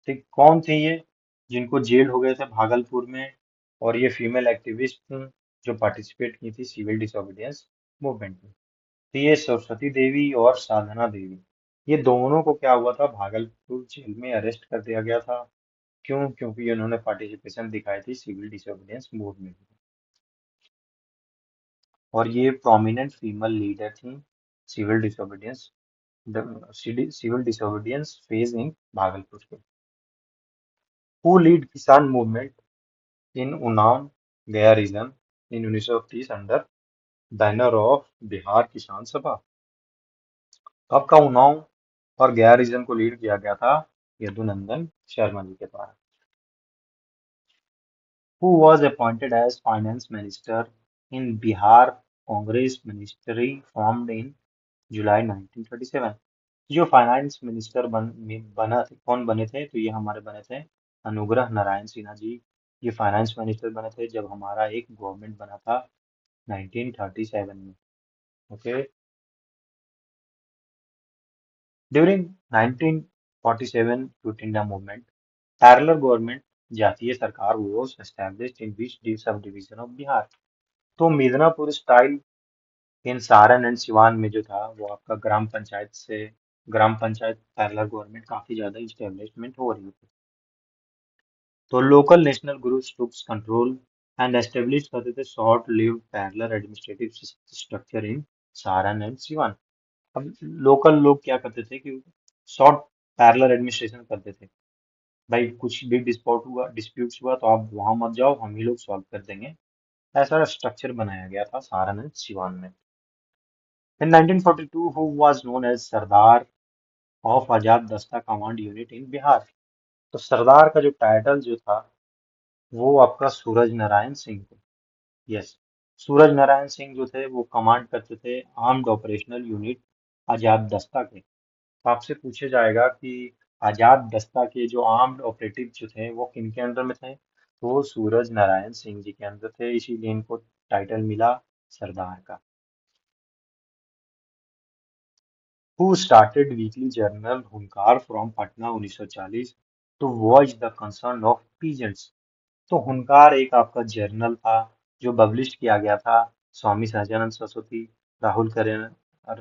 ठीक, कौन थे ये जिनको जेल हो गए थे भागलपुर में? और ये फीमेल एक्टिविस्ट थी जो पार्टिसिपेट की थी सिविल डिसोबीडियंस मूवमेंट में। तो ये सरस्वती देवी और साधना देवी, ये दोनों को क्या हुआ था? भागलपुर जेल में अरेस्ट कर दिया गया था। क्यों? क्योंकि इन्होंने पार्टिसिपेशन दिखाई थी सिविल डिसोबीडियंस मूवमेंट में। और ये प्रोमिनेंट फीमेल लीडर थी civil disobedience civil disobedience phase in Bhagalpur के। Who lead kisan movement in Unnao Gaya region in 1930 under banner of Bihar Kisan Sabha? कब का उन्नाव और गया रीजन को लीड किया गया था? यदुनंदन शर्मा जी के द्वारा। Who was appointed as finance minister in Bihar Congress ministry formed in July 1937? जो फाइनेंस मिनिस्टर बना कौन बने थे? तो ये हमारे बने थे अनुग्रह नारायण सिन्हा जी। ये फाइनेंस मिनिस्टर बने थे जब हमारा एक गवर्नमेंट बना था 1937 में। Okay. During 1947 quit India movement parallel government Jatiya Sarkar was established in which subdivision of Bihar? तो Midnapore style in Saran and Siwan में जो था वो आपका ग्राम पंचायत पैरेलल गवर्नमेंट काफी ज्यादा इस्टेब्लिशमेंट हो रही थी। तो local national groups took control and establish करते थे short lived parallel administrative structure in Saran and Siwan. अब लोकल लोग क्या करते थे कि शॉर्ट पैरेलल एडमिनिस्ट्रेशन करते थे। भाई कुछ भी डिस्प्यूट्स हुआ तो आप वहां मत जाओ, हम ही लोग सॉल्व कर देंगे। ऐसा स्ट्रक्चर बनाया गया था सारण एंड सिवान में। In 1942, who was known as Sardar of Azad Dasta command unit in Bihar? तो सरदार का जो टाइटल जो था वो आपका सूरज नारायण सिंह थे। यस, सूरज नारायण सिंह जो थे वो कमांड करते थे आर्म्ड ऑपरेशनल यूनिट आजाद दस्ता के। तो आपसे पूछे जाएगा कि आजाद दस्ता के जो आर्म्ड ऑपरेटिव जो थे वो किन के अंडर में थे? तो वो सूरज नारायण सिंह जी के अंदर थे, इसीलिए इनको टाइटल मिला सरदार का। Who started weekly journal Hunkar from Patna 1940 to voice the concern of peasants? तो हुनकार एक आपका जर्नल था जो पब्लिश किया गया था स्वामी सहजानंद सरस्वती, राहुल करेन और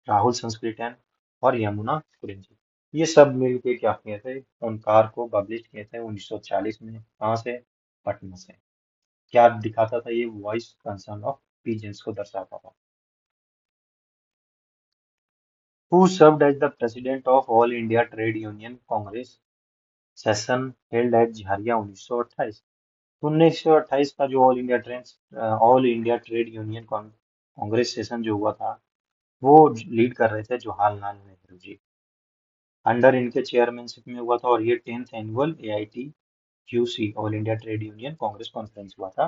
राहुल संस्कृतन और यमुना कुरेन जी, ये सब मिलके क्या किए थे? हुनकार को पब्लिश किए थे 1940 में। कहाँ से? पटना से। क्या दिखाता था? ये वॉइस कंसर्न ऑफ पीजेंट्स को दर्शाता था। Who served as the president of All India Trade Union Congress session held at Jharia 1928? 1928 का जो All India Trade Union Congress session जो हुआ था वो लीड कर रहे थे जवाहरलाल नेहरू जी। अंडर इनके चेयरमैनशिप में हुआ था और ये 10th annual AITQC all India Trade Union Congress conference हुआ था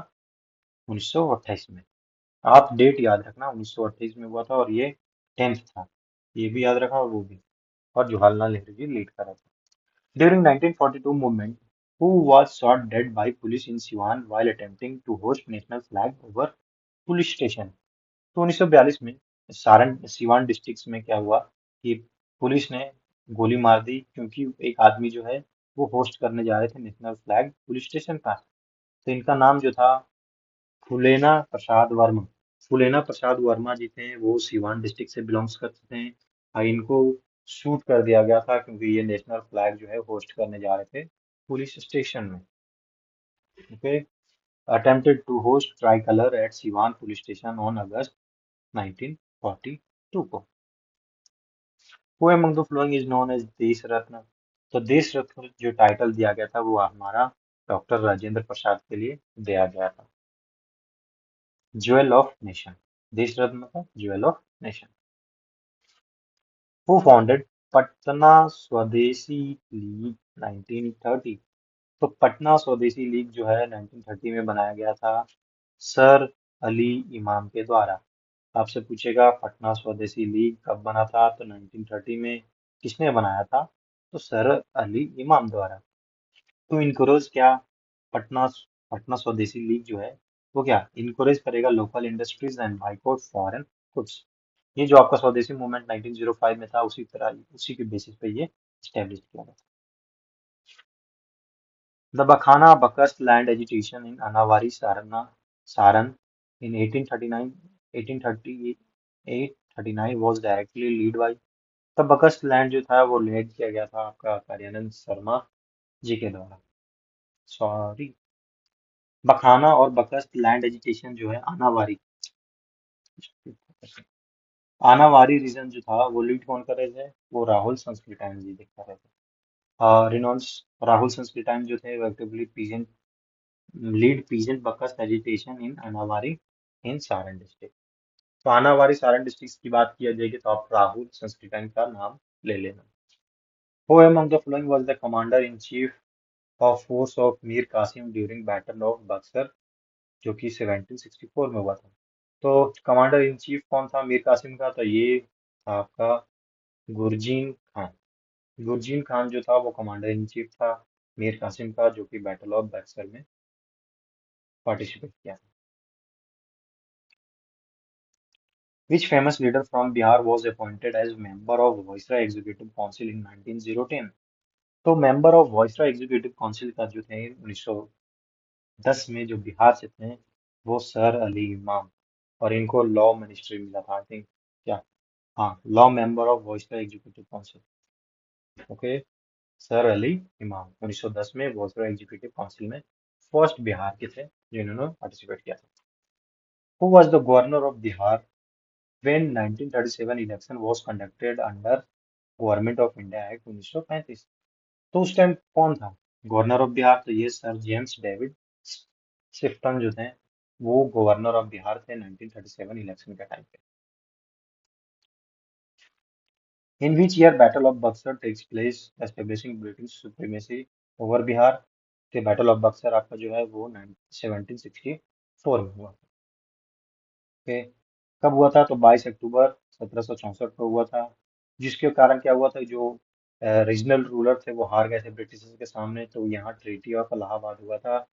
1928 में। आप डेट याद रखना, 1928 में हुआ था और ये 10th था। ये भी याद रखा और वो भी। और जवाहरलाल नेहरू जी लीड कर रहे थे। During 1942 movement, who was shot dead by police in Siwan while attempting to hoist national flag over police station? तो 1942 में सारण सिवान डिस्ट्रिक्ट में क्या हुआ कि पुलिस ने गोली मार दी क्योंकि एक आदमी जो है वो होस्ट करने जा रहे थे नेशनल फ्लैग पुलिस स्टेशन का। तो इनका नाम जो था फुलेना प्रसाद वर्मा। फुलेना प्रसाद वर्मा जी थे, वो सिवान डिस्ट्रिक्ट से बिलोंग्स करते थे और इनको शूट कर दिया गया था क्योंकि ये नेशनल फ्लैग जो है होस्ट करने जा रहे थे पुलिस स्टेशन में। Okay. Attempted to hoist tricolour at Siwan police station on August 1942 को। Who among the following is known as Desh Ratna. तो देश रत्न जो टाइटल दिया गया था वो हमारा डॉक्टर राजेंद्र प्रसाद के लिए दिया गया था। ज्वेल ऑफ नेशन, देश रत्न था jewel of nation. Who founded Patna स्वदेशी लीग 1930। तो पटना स्वदेशी लीग जो है 1930 में बनाया गया था सर अली इमाम के द्वारा। आपसे पूछेगा पटना स्वदेशी लीग कब बना था, तो 1930 में। किसने बनाया था, तो सर अली इमाम द्वारा। तो इनकरेज क्या, पटना पटना स्वदेशी लीग जो है वो क्या इनकरेज करेगा local industries and boycott foreign goods. ये जो आपका स्वदेशी मूवमेंट 1905 में था उसी तरह उसी के बेसिस पे ये स्टेब्लिश किया गया। The Bakhana Bacchus land agitation in Anavari Saran in 1839, 1838-39 was directly led by। तब बकस्ट लैंड जो था वो लेड किया गया था आपका कार्यानंद शर्मा जी के द्वारा। सॉरी, बखाना और बकस्ट लैंड एजिटेशन जो है अनावारी, आनावारी रीजन जो था वो लीड कौन कर रहे थे, वो राहुल संस्कृतायन जी कर रहे थे। रिनॉल्ड्स राहुल संस्कृतायन जो थे वो actively peasant lead peasant Bakasht agitation in Anawari in Saran district. तो अनावारी सारण डिस्ट्रिक्ट की बात किया जाएगी तो आप राहुल संस्कृतायन का नाम ले लेना। Who among the following was the commander in chief of force of Mir Qasim during battle of Buxar, जो कि 1764 में हुआ था। तो कमांडर इन चीफ कौन था मीर कासिम का, तो ये था आपका गुरजीन खान। गुरजीन खान जो था वो कमांडर इन चीफ था मीर कासिम का, जो कि बैटल ऑफ बक्सर में पार्टिसिपेट किया। Which famous leader from Bihar was appointed as member of Viceroy Executive Council in 1910? तो member of viceroy executive council का जो थे 1910 में जो बिहार से थे वो सर अली इमाम। और इनको लॉ मिनिस्ट्री मिला था आई थिंक, क्या, हाँ, law member of viceroy executive council. Okay. Sir Ali इमाम 1910 में वाइसरॉय एग्जीक्यूटिव काउंसिल में फर्स्ट बिहार के थे जिन्होंने पार्टिसिपेट किया था। Who was the governor of Bihar when 1937 election was conducted under government of India act 1935। तो उस टाइम कौन था गवर्नर ऑफ बिहार, तो ये सर जेम्स डेविड शिफ्टन जो थे वो गवर्नर ऑफ बिहार थे 1937 इलेक्शन के टाइम पे। In which year battle of Buxar takes place establishing British supremacy over Bihar. के बैटल ऑफ बक्सर आपका जो है वो 1764 में हुआ। ओके। कब हुआ था, तो 22 अक्टूबर 1764 को हुआ था। जिसके कारण क्या हुआ था, जो रीजनल रूलर थे वो हार गए थे ब्रिटिश के सामने, तो यहाँ ट्रीटी ऑफ इलाहाबाद हुआ था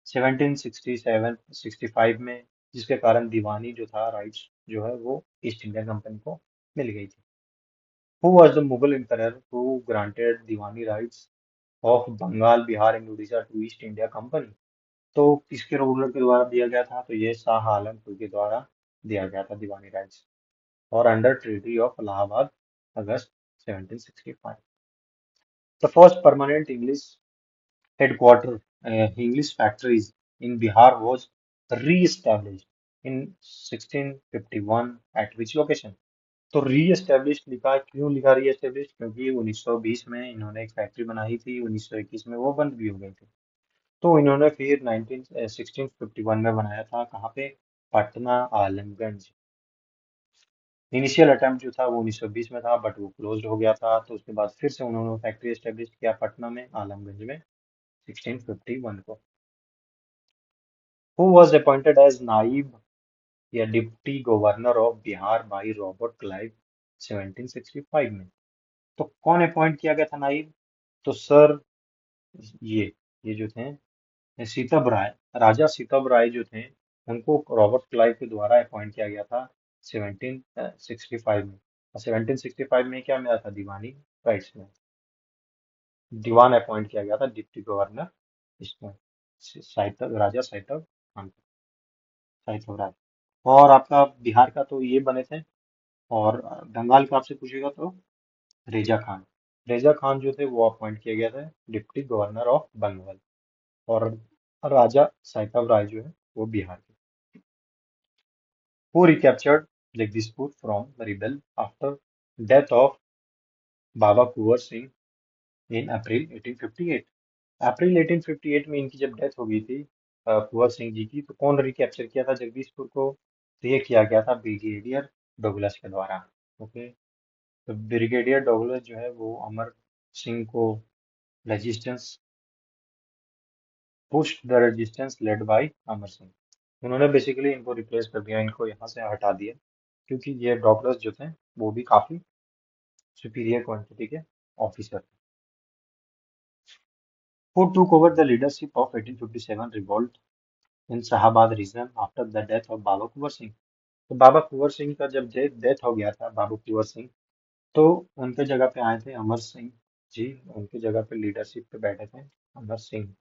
1767 65 में, जिसके कारण दीवानी जो था राइट्स जो है वो ईस्ट इंडिया कंपनी को मिल गई थी। Who was the Mughal emperor who granted diwani rights of Bengal Bihar and Orissa to East India company. तो किसके रूलर के द्वारा दिया गया था, तो ये शाह आलम के द्वारा दिया गया था दीवानी राइट्स और under treaty of Allahabad August 1765। The first permanent English headquarter English factories in Bihar was re-established in 1651 at which location? तो री-एस्टेब्लिश लिखा, क्यों लिखा री-एस्टेब्लिश, क्योंकि 1920 में इन्होंने एक फैक्ट्री बनाई थी, 1921 में वो बंद भी हो गई थी। तो इन्होंने फिर 1651 में बनाया था, कहाँ पे, पटना आलमगंज। इनिशियल अटेम्प्ट जो था वो 1920 में था बट वो क्लोज्ड हो गया था, तो उसके बाद फिर से उन्होंने फैक्ट्री एस्टेब्लिश किया पटना में आलमगंज में 1651 को। हु वॉज अपॉइंटेड एज नाइब या deputy governor of Bihar by Robert Clive 1765 में। तो कौन अपॉइंट किया गया था नाइब? तो सर ये ये जो थे सीतब राय, राजा सीतब राय जो थे, उनको रॉबर्ट क्लाइव के द्वारा अपॉइंट किया गया था 1765 में। और 1765 में क्या मिला था? दीवानी राइट्स में दीवान अपॉइंट किया गया था डिप्टी गवर्नर इसमें साहित्य राजा साहित्य, हाँ, साहित्य राय। और आपका बिहार का तो ये बने थे। और बंगाल का आपसे पूछेगा तो रेजा खान। रेजा खान जो थे वो अपॉइंट किए गए थे डिप्टी गवर्नर ऑफ बंगाल। और राजा साहित्य राय जो है वो बिहार के। Who recaptured Jagdishpur from the rebel after death of Baba Kuwar Singh in April 1858? अप्रैल 1858 में इनकी जब डेथ हो गई थी कुंवर सिंह जी की, तो कौन रिकैप्चर किया था जगदीशपुर को? तो ये किया गया था ब्रिगेडियर डोगलस के द्वारा। ओके। तो ब्रिगेडियर डोगलस जो है वो अमर सिंह को resistance pushed the resistance led by Amar Singh. उन्होंने बेसिकली इनको रिप्लेस कर दिया, इनको यहाँ से हटा दिया, क्योंकि ये डॉगलस जो थे वो भी काफी सुपीरियर क्वांटिटी के officer. Who took over the leadership of 1857 revolt in Shahabad region after the death of बाबा कुंवर सिंह? तो बाबा कुंवर सिंह का जब डेथ हो गया था, बाबा कुंवर सिंह, तो उनके जगह पे आए थे अमर सिंह जी। उनके जगह पे लीडरशिप पे बैठे थे अमर सिंह।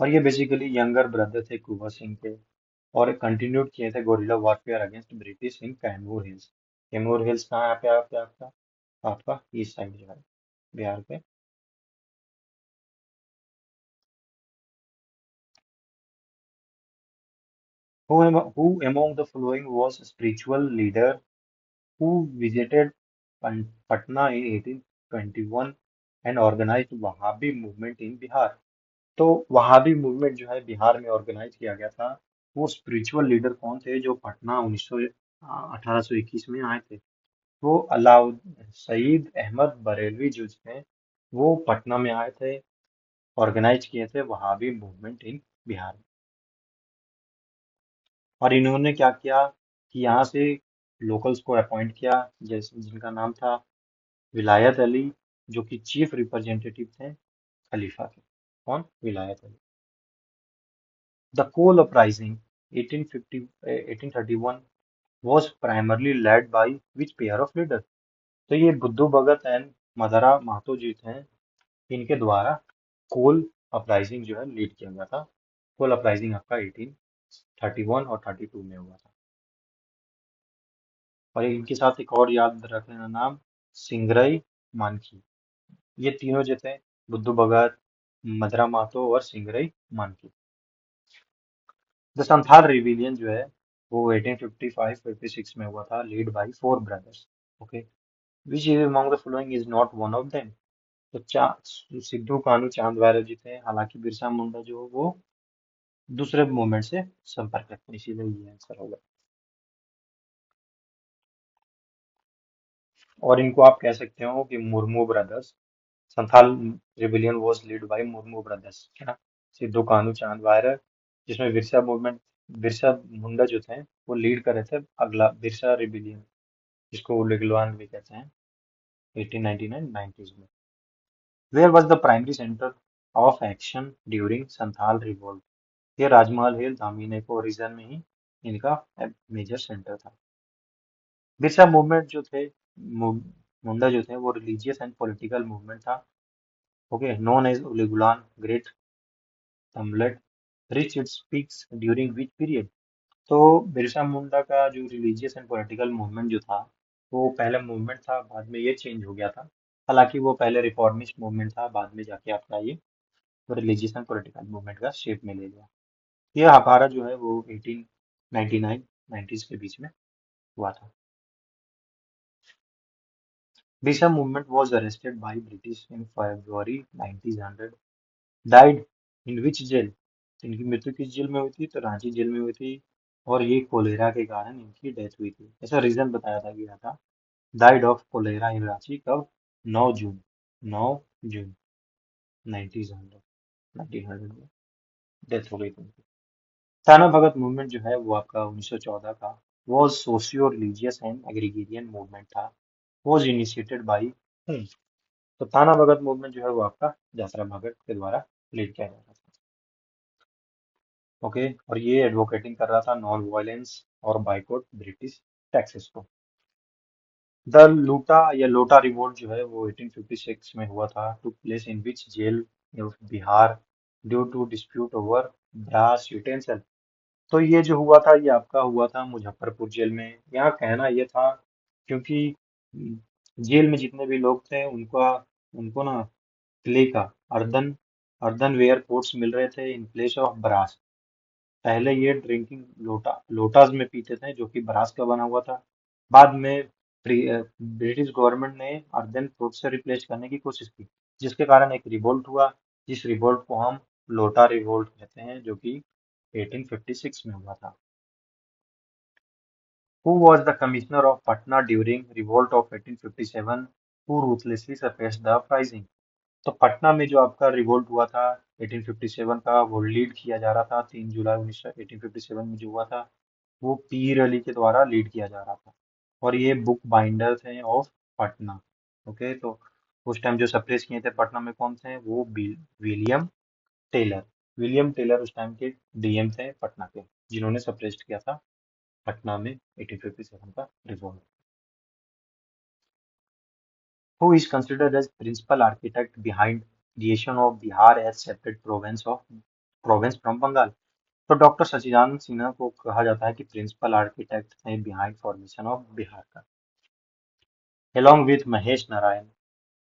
और ये बेसिकली यंगर ब्रदर थे कुंवर सिंह के। और कंटिन्यूड किए थे gorilla warfare against British in Kaimur hills. Kaimur hills कहाँ पे आपका आपका ईस्ट साइड जो है बिहार पे। Who among the following was a spiritual leader who visited Patna in 1821 and organized Wahhabi movement in Bihar? तो वहाबी मूवमेंट जो है बिहार में ऑर्गेनाइज किया गया था। वो स्पिरिचुअल लीडर कौन थे जो पटना 1821 में आए थे? वो अलाउद्दीन सईद अहमद बरेलवी जो थे, वो पटना में आए थे, ऑर्गेनाइज किए थे वहाबी मूवमेंट इन बिहार में। और इन्होंने क्या किया कि यहाँ से लोकल्स को अपॉइंट किया, जैसे जिनका नाम था विलायत अली, जो कि चीफ रिप्रेजेंटेटिव थे खलीफा के। कौन? Wilayat Ali. The Kol uprising 1850 1831 was primarily led by which pair of leader? तो ये बुद्धू भगत एंड मदरा महतो जी थे, इनके द्वारा कोल अपराइजिंग जो है लीड किया गया था। कोल अपराइजिंग आपका 1831 और 32 में हुआ था। और इनके साथ एक और याद रख लेना नाम, सिंगरई मानकी। ये तीनों जो थे, बुद्धू भगत, मदरा महतो और सिंगरई मानकी। द संथाल रिविलियन जो है वो 1855-56 में हुआ था, lead by four brothers. Okay. Which is among the following is not one of them? तो सिद्धू कान्हू चांद वायरस जी थे, हालांकि बिरसा मुंडा जो वो दूसरे मूवमेंट से संपर्क रखते हैं, इसीलिए ये आंसर होगा। और इनको आप कह सकते हो कि Murmu brothers. Santhal rebellion was lead bye Murmu brothers, है ना। सिद्धू कान्हू चांद वायरस, जिसमें बिरसा मूवमेंट, बिरसा मुंडा जो थे वो लीड कर रहे थे अगला बिरसा रिबेलियन, जिसको उलगुलान भी कहते हैं, 1899-90s में। Where was the primary centre of action during Santhal revolt? ये राजमहल हिल दामिनेको रीजन में ही इनका मेजर सेंटर था। बिरसा मूवमेंट जो थे, मु- मुंडा जो थे, वो रिलीजियस एंड पॉलिटिकल मूवमेंट था। Okay, known as Ulgulan great tumult reach its peaks during which period? तो बिरसा मुंडा का जो रिलीजियस एंड पॉलिटिकल मूवमेंट जो था, वो पहले मूवमेंट था, बाद में ये चेंज हो गया था। हालांकि वो पहले रिफॉर्मिस्ट मूवमेंट था, बाद में जाके आपका ये रिलीजियस एंड पॉलिटिकल मूवमेंट का शेप में ले लिया। ये हकारा जो है वो 1899 90s के बीच में हुआ था। Bisa movement was arrested by British in February 1900. Died in which jail? इनकी मृत्यु किस जेल में हुई थी? तो रांची जेल में हुई थी। और ये कोलेरा के कारण इनकी डेथ हुई थी, ऐसा रीजन बताया था गया था। डाइड ऑफ कोलेरा इन रांची कब? 9 जून, 9 जून 1900 में। डेथ हो गई थी उनकी। थाना भगत मूवमेंट जो है वो आपका 1914 का वो socio religious and agrarian movement था। Was initiated by whom. तो थाना भगत मूवमेंट जो है वो आपका जासरा भगत के द्वारा लीड किया जा रहा था। ओके, और ये एडवोकेटिंग कर रहा था नॉन वायलेंस और बाइकॉट ब्रिटिश टैक्सेस को। द लूटा या लोटा रिवोल्ट जो है वो 1856 में हुआ था, took place in which jail of Bihar due to dispute over brass utensil. तो ये जो हुआ था ये आपका हुआ था मुजफ्फरपुर जेल में। यहाँ कहना ये था क्योंकि जेल में जितने भी लोग थे उनका उनको ना क्ले का अर्दन अर्दनवेयर पोट्स मिल रहे थे इन प्लेस ऑफ ब्रास। पहले ये ड्रिंकिंग लोटास में पीते थे जो कि ब्रास का बना हुआ था। बाद में ब्रिटिश गवर्नमेंट ने अर्दन फ्रूट से रिप्लेस करने की कोशिश की, जिसके कारण एक रिवोल्ट हुआ। जिस रिवोल्ट को हम लोटा रिवोल्ट कहते हैं, जो कि 1856 में हुआ था। Who was the commissioner of Patna during revolt of 1857 who ruthlessly suppressed the uprising? तो पटना में जो आपका रिवोल्ट हुआ था 1857 का, वो लीड किया जा रहा था 3 जुलाई 1857 में जो हुआ था, वो पीर अली के द्वारा लीड किया जा रहा था। और ये बुक बाइंडर थे ऑफ पटना। ओके, तो उस टाइम जो सप्रेस किए थे पटना में कौन थे, वो विलियम टेलर। विलियम टेलर उस टाइम के डीएम थे पटना के, जिन्होंने सप्रेस किया था पटना में 1857 का revolt. Who is considered as principal architect behind creation of Bihar as separate province from Bengal? तो डॉक्टर सच्चिदानंद सिन्हा को कहा जाता है कि प्रिंसिपल आर्किटेक्ट हैं बिहाइंड फॉर्मेशन ऑफ बिहार का, along with महेश नारायण।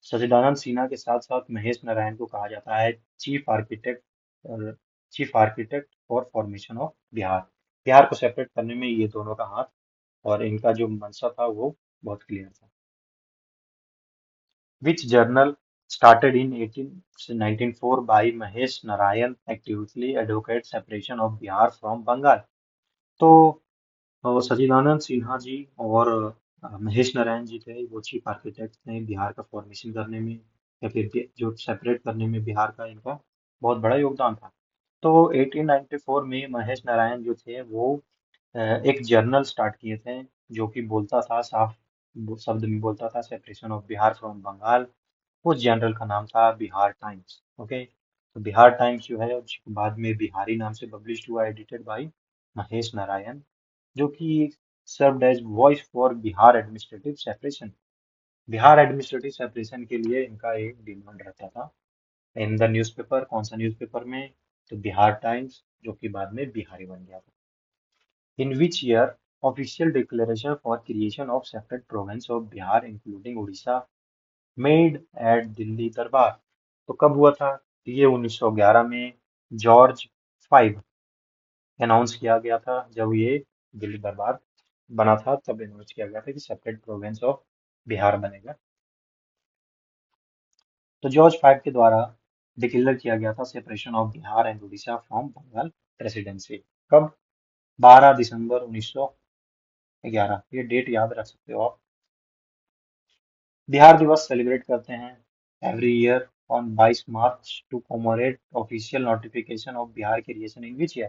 सच्चिदानंद सिन्हा के साथ साथ महेश नारायण को कहा जाता है चीफ आर्किटेक्ट और chief architect for formation of Bihar. Bihar को सेपरेट करने में ये दोनों का हाथ और इनका जो मंशा था वो बहुत क्लियर था। Which journal, started in 1904 by Mahesh Narayan, actively advocates separation of Bihar from Bengal? तो सच्चिदानंद सिन्हा जी और महेश नारायण जी थे, वो चीफ आर्किटेक्ट थे बिहार का फॉर्मेशन करने में, या फिर जो सेपरेट करने में बिहार का इनका बहुत बड़ा योगदान था। तो 1894 में महेश नारायण जो थे वो एक जर्नल स्टार्ट किए थे, जो कि बोलता था साफ शब्द में बोलता था separation of Bihar from Bengal. उस जर्नल का नाम था बिहार टाइम्स। ओके, तो बिहार टाइम्स जो है उसके बाद में बिहारी नाम से पब्लिश हुआ, एडिटेड बाय महेश नारायण, जो कि served as voice for Bihar administrative separation. Bihar administrative separation के लिए इनका एक डिमांड रहता था इन द न्यूज़पेपर। कौन सा न्यूज़पेपर में, तो बिहार टाइम्स, जो कि बाद में बिहारी बन गया था। In which year official declaration for creation of separate province of Bihar including Orissa made at Delhi Durbar? तो कब हुआ था, ये 1911 में जॉर्ज 5 अनाउंस किया गया था, जब ये दिल्ली दरबार बना था तब अनाउंस किया गया था कि सेपरेट प्रोविंस ऑफ बिहार बनेगा। तो जॉर्ज 5 के द्वारा डिक्लेयर किया गया था separation of Bihar and Orissa from Bengal presidency. कब, 12 दिसंबर 1911। ये डेट याद रख सकते हो आप। बिहार दिवस सेलिब्रेट करते हैं every year on 22 March to commemorate official notification of Bihar creation in which year.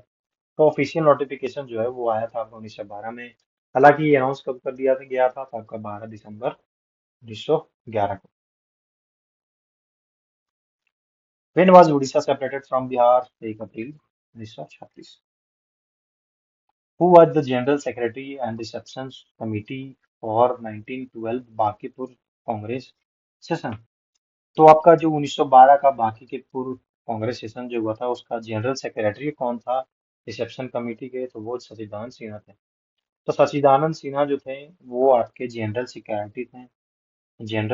तो ऑफिशियल नोटिफिकेशन जो है वो आया था आपका 1912 में। हालांकि ये अनाउंस कब कर दिया था गया था, तो आपका 12 दिसंबर 1911 को। When was Orissa separated from Bihar, 1 April 1936। Who was the general secretary and reception committee for 1912 Bankipur Congress session? तो आपका जो 1912 का बाकी के पूर्व कांग्रेस सेशन जो हुआ था उसका जनरल सेक्रेटरी कौन था रिसेप्शन कमेटी के, तो वो सच्चिदानंद सिन्हा थे। तो सच्चिदानंद सिन्हा जो थे वो आपके जनरल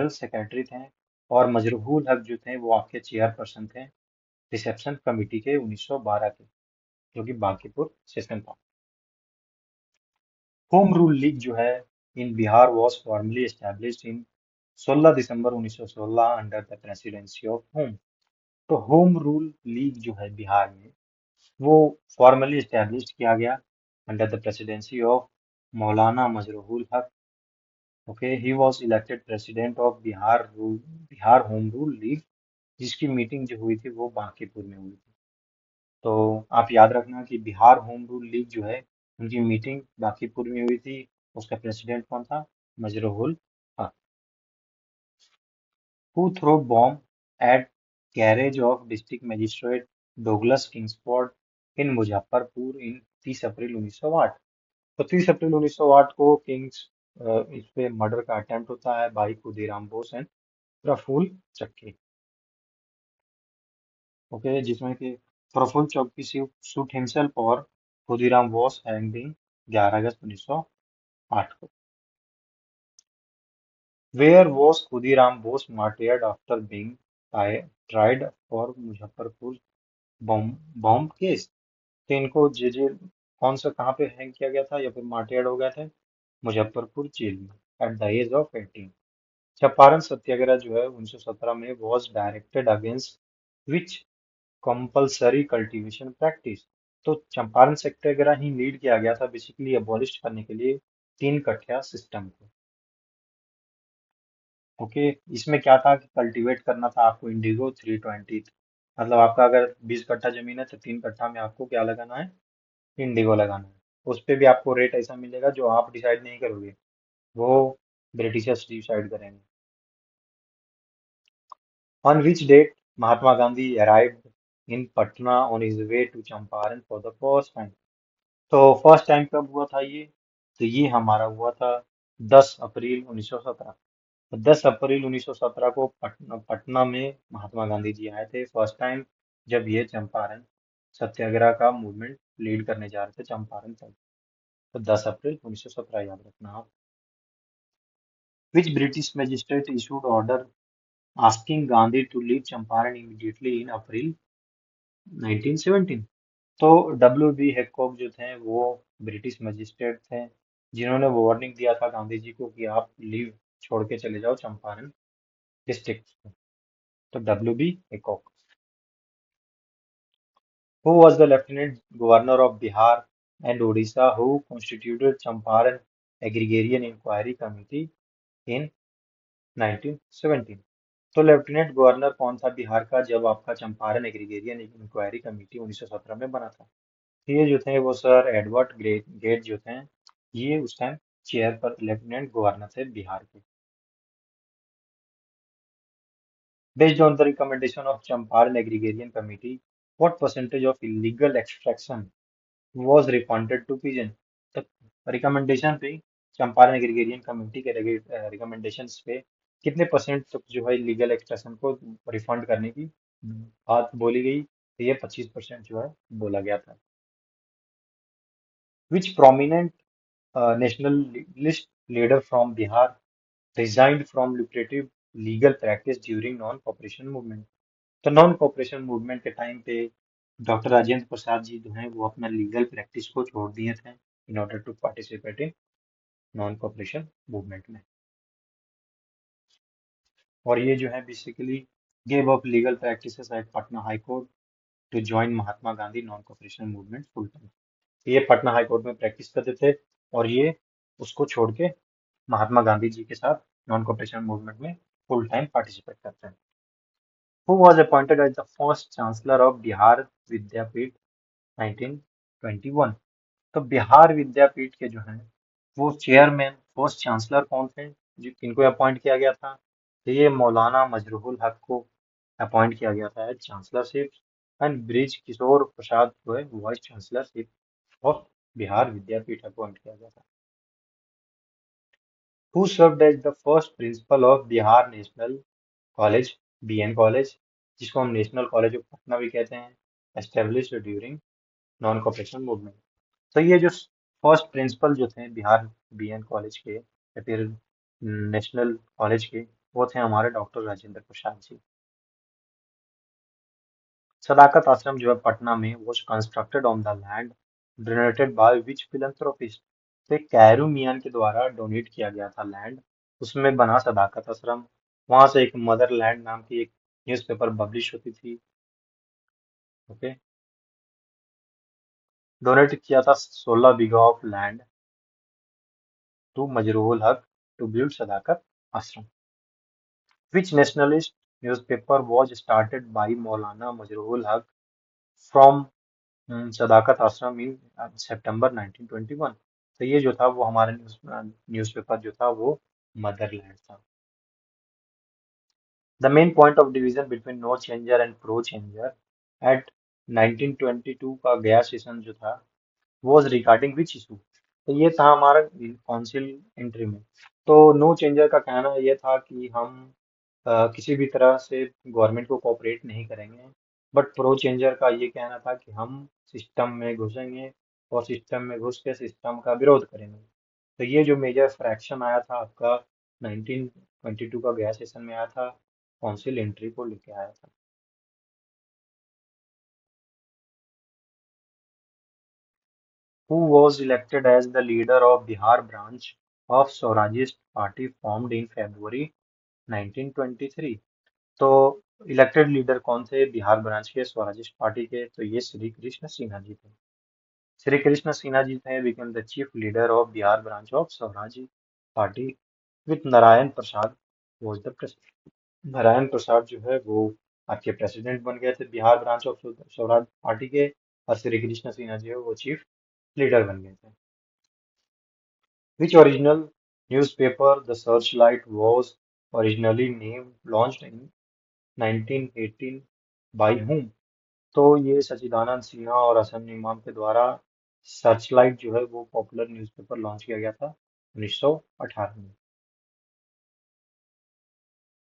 सेक्रेटरी थे और मजरूहुल हक जो थे वो आपके चेयरपर्सन थे रिसेप्शन कमेटी के 1912 के, जो कि बांकीपुर सेशन था। होम रूल लीग जो है in Bihar was formally established in 16 December 1916 under the presidency of home. तो होम रूल लीग जो है बिहार में वो फॉर्मली एस्टेब्लिश किया गया अंडर द प्रेसिडेंसी ऑफ मौलाना मजरूहुल हक। Okay, he was elected president of Bihar home rule league, जिसकी मीटिंग जो हुई थी वो बांकीपुर में हुई थी। तो आप याद रखना कि बिहार होम रूल लीग जो है उनकी मीटिंग बांकीपुर में हुई थी। उसका प्रेसिडेंट कौन था? Mazharul Haque. Who throw bomb at garage of district magistrate Douglas Kingsford in Muzaffarpur in 30 April 1908। तो 30 अप्रैल 1908 को इस पे मर्डर का अटेम्प्ट होता है बाई खुदीराम बोस एंड प्रफुल्ल चक्की। ओके, जिसमें कि प्रफुल्ल चौकी शूट हिमसेल्फ और खुदीराम बोस हैंग 11 अगस्त 1908 को। Where was Khudiram Bose martyred after being tried for Muzaffarpur bomb bomb case? तो इनको जे जे कौन सा कहाँ पे हैंग किया गया था या फिर मार्टियर्ड हो गए थे? मुजफ्फरपुर जेल में at the age of 18। Champaran Satyagraha जो है 1917 में was directed against which compulsory cultivation practice? तो चंपारण सत्याग्रह ही लीड किया गया था बेसिकली अबॉलिश करने के लिए तीन कठिया सिस्टम को। ओके, इसमें क्या था कि कल्टीवेट करना था आपको इंडिगो 320। मतलब आपका अगर 20 कट्ठा जमीन है तो 3 कट्ठा में आपको क्या लगाना है? इंडिगो लगाना है। उस पे भी आपको रेट ऐसा मिलेगा जो आप डिसाइड नहीं करोगे, वो ब्रिटिशर्स डिसाइड करेंगे। On which date Mahatma Gandhi arrived in Patna on his way to Champaran for the first time? तो फर्स्ट टाइम कब हुआ था ये? तो ये हमारा हुआ था 10 अप्रैल 1917। तो 10 अप्रैल 1917 को पटना में महात्मा गांधी जी आए थे फर्स्ट टाइम, जब ये चंपारण सत्याग्रह का मूवमेंट लीड करने जा रहे थे चंपारण तक। तो 10 अप्रैल 1917 याद रखना आप। विच British magistrate issued order asking Gandhi to leave Champaran immediately in April 1917? तो डब्ल्यू बी हैकोक जो थे वो ब्रिटिश मजिस्ट्रेट थे जिन्होंने वार्निंग दिया था गांधी जी को कि आप लीव छोड़ के चले जाओ चंपारण डिस्ट्रिक्ट। तो W B Heycock. Who was the Lieutenant Governor of Bihar and Odisha who constituted Champaran Agrarian Inquiry Committee in 1917? तो लेफ्टिनेंट गवर्नर कौन था बिहार का जब आपका चंपारण एग्रीगेरियन इंक्वायरी कमेटी 1917 में बना था? ये जो थे वो सर एडवर्ड गेट जो थे, ये उस टाइम चेयर पर लेफ्टिनेंट गवर्नर थे बिहार के। Based on the recommendation of Champaran agrarian committee, what percentage of illegal extraction was refunded to peasant? तो रिकमेंडेशन पे चंपारण एग्रीगेरियन कमेटी के रिकमेंडेशंस पे कितने परसेंट तक जो है लीगल एक्सट्रैक्शन को रिफंड करने की बात बोली गई? तो ये 25% जो है बोला गया था। विच prominent nationalist leader from Bihar resigned from lucrative legal practice during non-cooperation movement? तो नॉन कॉपरेशन मूवमेंट के टाइम पे डॉक्टर राजेंद्र प्रसाद जी जो हैं वो अपना लीगल प्रैक्टिस को छोड़ दिए थे in order to participate in non cooperation movement में। और ये जो है basically gave up legal practices at Patna high court to join Mahatma Gandhi non cooperation movement full time. ये पटना हाई कोर्ट में प्रैक्टिस करते थे और ये उसको छोड़ के महात्मा गांधी जी के साथ नॉन कॉपरेशन मूवमेंट में फुल टाइम पार्टिसिपेट करते हैं। Who was appointed as the first chancellor of Bihar Vidyapeeth 1921? तो बिहार विद्यापीठ के जो हैं वो चेयरमैन फर्स्ट चांसलर कौन थे जिनको अपॉइंट किया गया था? तो ये मौलाना मजरूल हक को अपॉइंट किया गया था as chancellorship and Brij Kishore Prasad को है vice chancellorship of Bihar Vidyapeeth appoint किया गया था। Who served as the first principal of Bihar National College, BN College, जिसको हम नेशनल कॉलेज ऑफ पटना भी कहते हैं, established during non cooperation movement? तो ये जो फर्स्ट प्रिंसिपल जो थे बिहार बीएन कॉलेज के या फिर नेशनल कॉलेज के, वो थे हमारे डॉक्टर राजेंद्र प्रसाद जी। सदाकत आश्रम जो है पटना में was constructed on the land donated by which philanthropist? तो एक कैरू मियान के द्वारा डोनेट किया गया था लैंड, उसमें बना सदाकत आश्रम। वहां से एक मदरलैंड नाम की एक न्यूज़पेपर पब्लिश होती थी। ओके, डोनेट किया था 16 बीघा ऑफ लैंड टू मजरूल हक to build Sadaqat Ashram. Which nationalist newspaper was started by Maulana Majrool Haq from Sadaqat Ashram इन सितंबर 1921। तो ये जो था वो हमारा न्यूज़पेपर जो था वो मदरलैंड था। The main point of division between no changer and pro changer at 1922 का गया सेशन जो था was regarding which issue। तो ये था हमारा काउंसिल एंट्री में। तो नो चेंजर का कहना ये था कि हम किसी भी तरह से गवर्नमेंट को कोऑपरेट नहीं करेंगे। बट प्रो चेंजर का ये कहना था कि हम सिस्टम में घुसेंगे और सिस्टम में घुस के सिस्टम का विरोध करेंगे। तो ये जो मेजर फ्रैक्शन आया था आपका 1922 का गया सेशन में आया था, काउंसिल एंट्री को लेके आया था। Who was elected as the leader of Bihar branch of Swarajist Party formed in February 1923। तो इलेक्टेड लीडर कौन थे बिहार ब्रांच के स्वराजिस्ट पार्टी के? तो ये श्री कृष्ण सिन्हा जी थे। श्री कृष्ण सिन्हा जी थे become the chief leader of Bihar branch of Swaraji party with Narayan Prasad was the president. Narayan Prasad जो है वो आपके प्रेसिडेंट बन गए थे Bihar branch of Swaraj party के, और श्री कृष्ण सिन्हा जी है वो चीफ लीडर बन गए थे। Which original newspaper, The Searchlight, was originally named launched in 1918 by whom? तो ये सच्चिदानंद सिन्हा और हसन इमाम के द्वारा सर्चलाइट जो है वो पॉपुलर न्यूज़पेपर लॉन्च किया गया था 1918 में।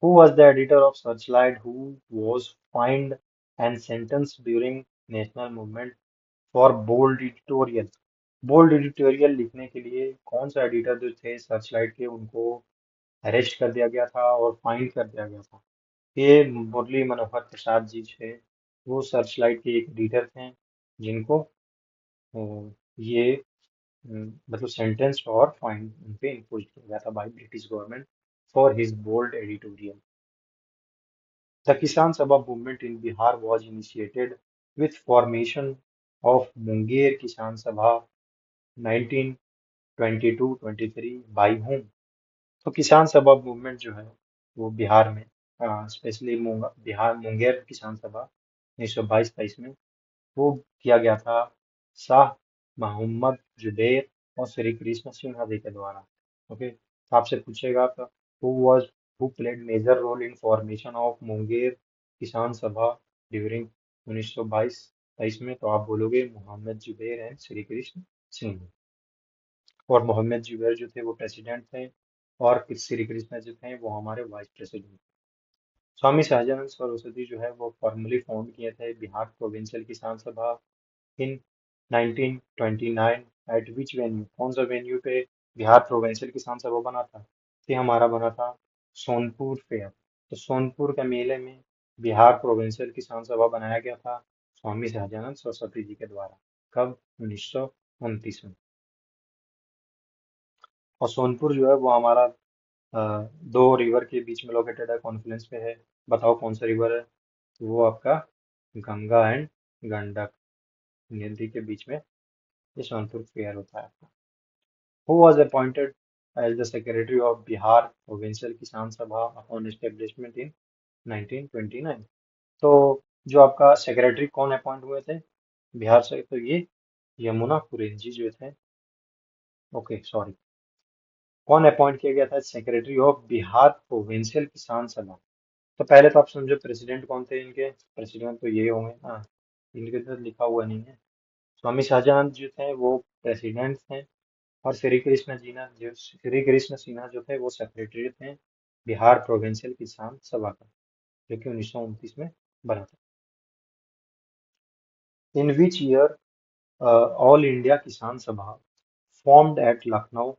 Who was the editor of Searchlight who was fined and sentenced during national movement for bold editorial? Bold editorial लिखने के लिए कौन सा एडिटर जो थे सर्चलाइट के उनको अरेस्ट कर दिया गया था और फाइन कर दिया गया था? ये मुरली मनोहर प्रसाद जी थे। वो सर्चलाइट के एक एडिटर थे जिनको ये मतलब सेंटेंस और फाइन उन पे इम्पोज किया गया था by British government for his bold editorial. The Kisan Sabha movement in Bihar was initiated with formation of Munger Kisan Sabha 1922-23 by whom? तो किसान सभा मूवमेंट जो है वो बिहार में स्पेशली बिहार मुंगेर किसान सभा 1922-23 में वो किया गया था शाह मोहम्मद जुबैर और श्री कृष्ण सिन्हा जी के द्वारा। ओके, तो आपसे पूछेगा तो who played major role in formation of Munger Kisan Sabha during 1922-23 में? तो आप बोलोगे मोहम्मद जुबैर एंड श्री कृष्ण सिन्हा। और मोहम्मद जुबैर जो थे वो प्रेसिडेंट थे, और श्री कृष्ण जो थे वो हमारे वाइस प्रेसिडेंट। स्वामी सहजानंद सरस्वती जो है वो फॉर्मली फाउंड किए थे बिहार प्रोविंशियल किसान सभा इन 1929 एट विच वेन्यू? कौन सा वेन्यू पे बिहार प्रोविंशियल किसान सभा बना था? ये हमारा बना था सोनपुर फेयर। तो सोनपुर के मेले में बिहार प्रोविंशियल किसान सभा बनाया गया था स्वामी सहजानंद सरस्वती जी के द्वारा। कब? 1929 में। और सोनपुर जो है वो हमारा दो रिवर के बीच में लोकेटेड है, कॉन्फ्लुएंस पे है। बताओ कौन सा रिवर है? तो वो आपका गंगा एंड गंडक नदी के बीच में ये सोनपुर फेयर होता है। Who was appointed as the secretary of Bihar provincial Kisan Sabha upon establishment इन 1929? तो जो आपका सेक्रेटरी कौन अपॉइंट हुए थे बिहार से? तो ये यमुना कुरेजी जो थे। ओके सॉरी, कौन अपॉइंट किया गया था secretary of Bihar provincial Kisan सभा? तो पहले तो आप समझो प्रेसिडेंट कौन थे इनके? प्रेसिडेंट तो ये होंगे ना, इनके तो लिखा हुआ नहीं है। स्वामी शाहजहां जो थे वो प्रेसिडेंट थे, और श्री कृष्ण सिन्हा जो थे वो सेक्रेटरी थे बिहार प्रोविंशियल किसान सभा का, जो कि 1929 में बना था। In which year all India Kisan Sabha formed at Lucknow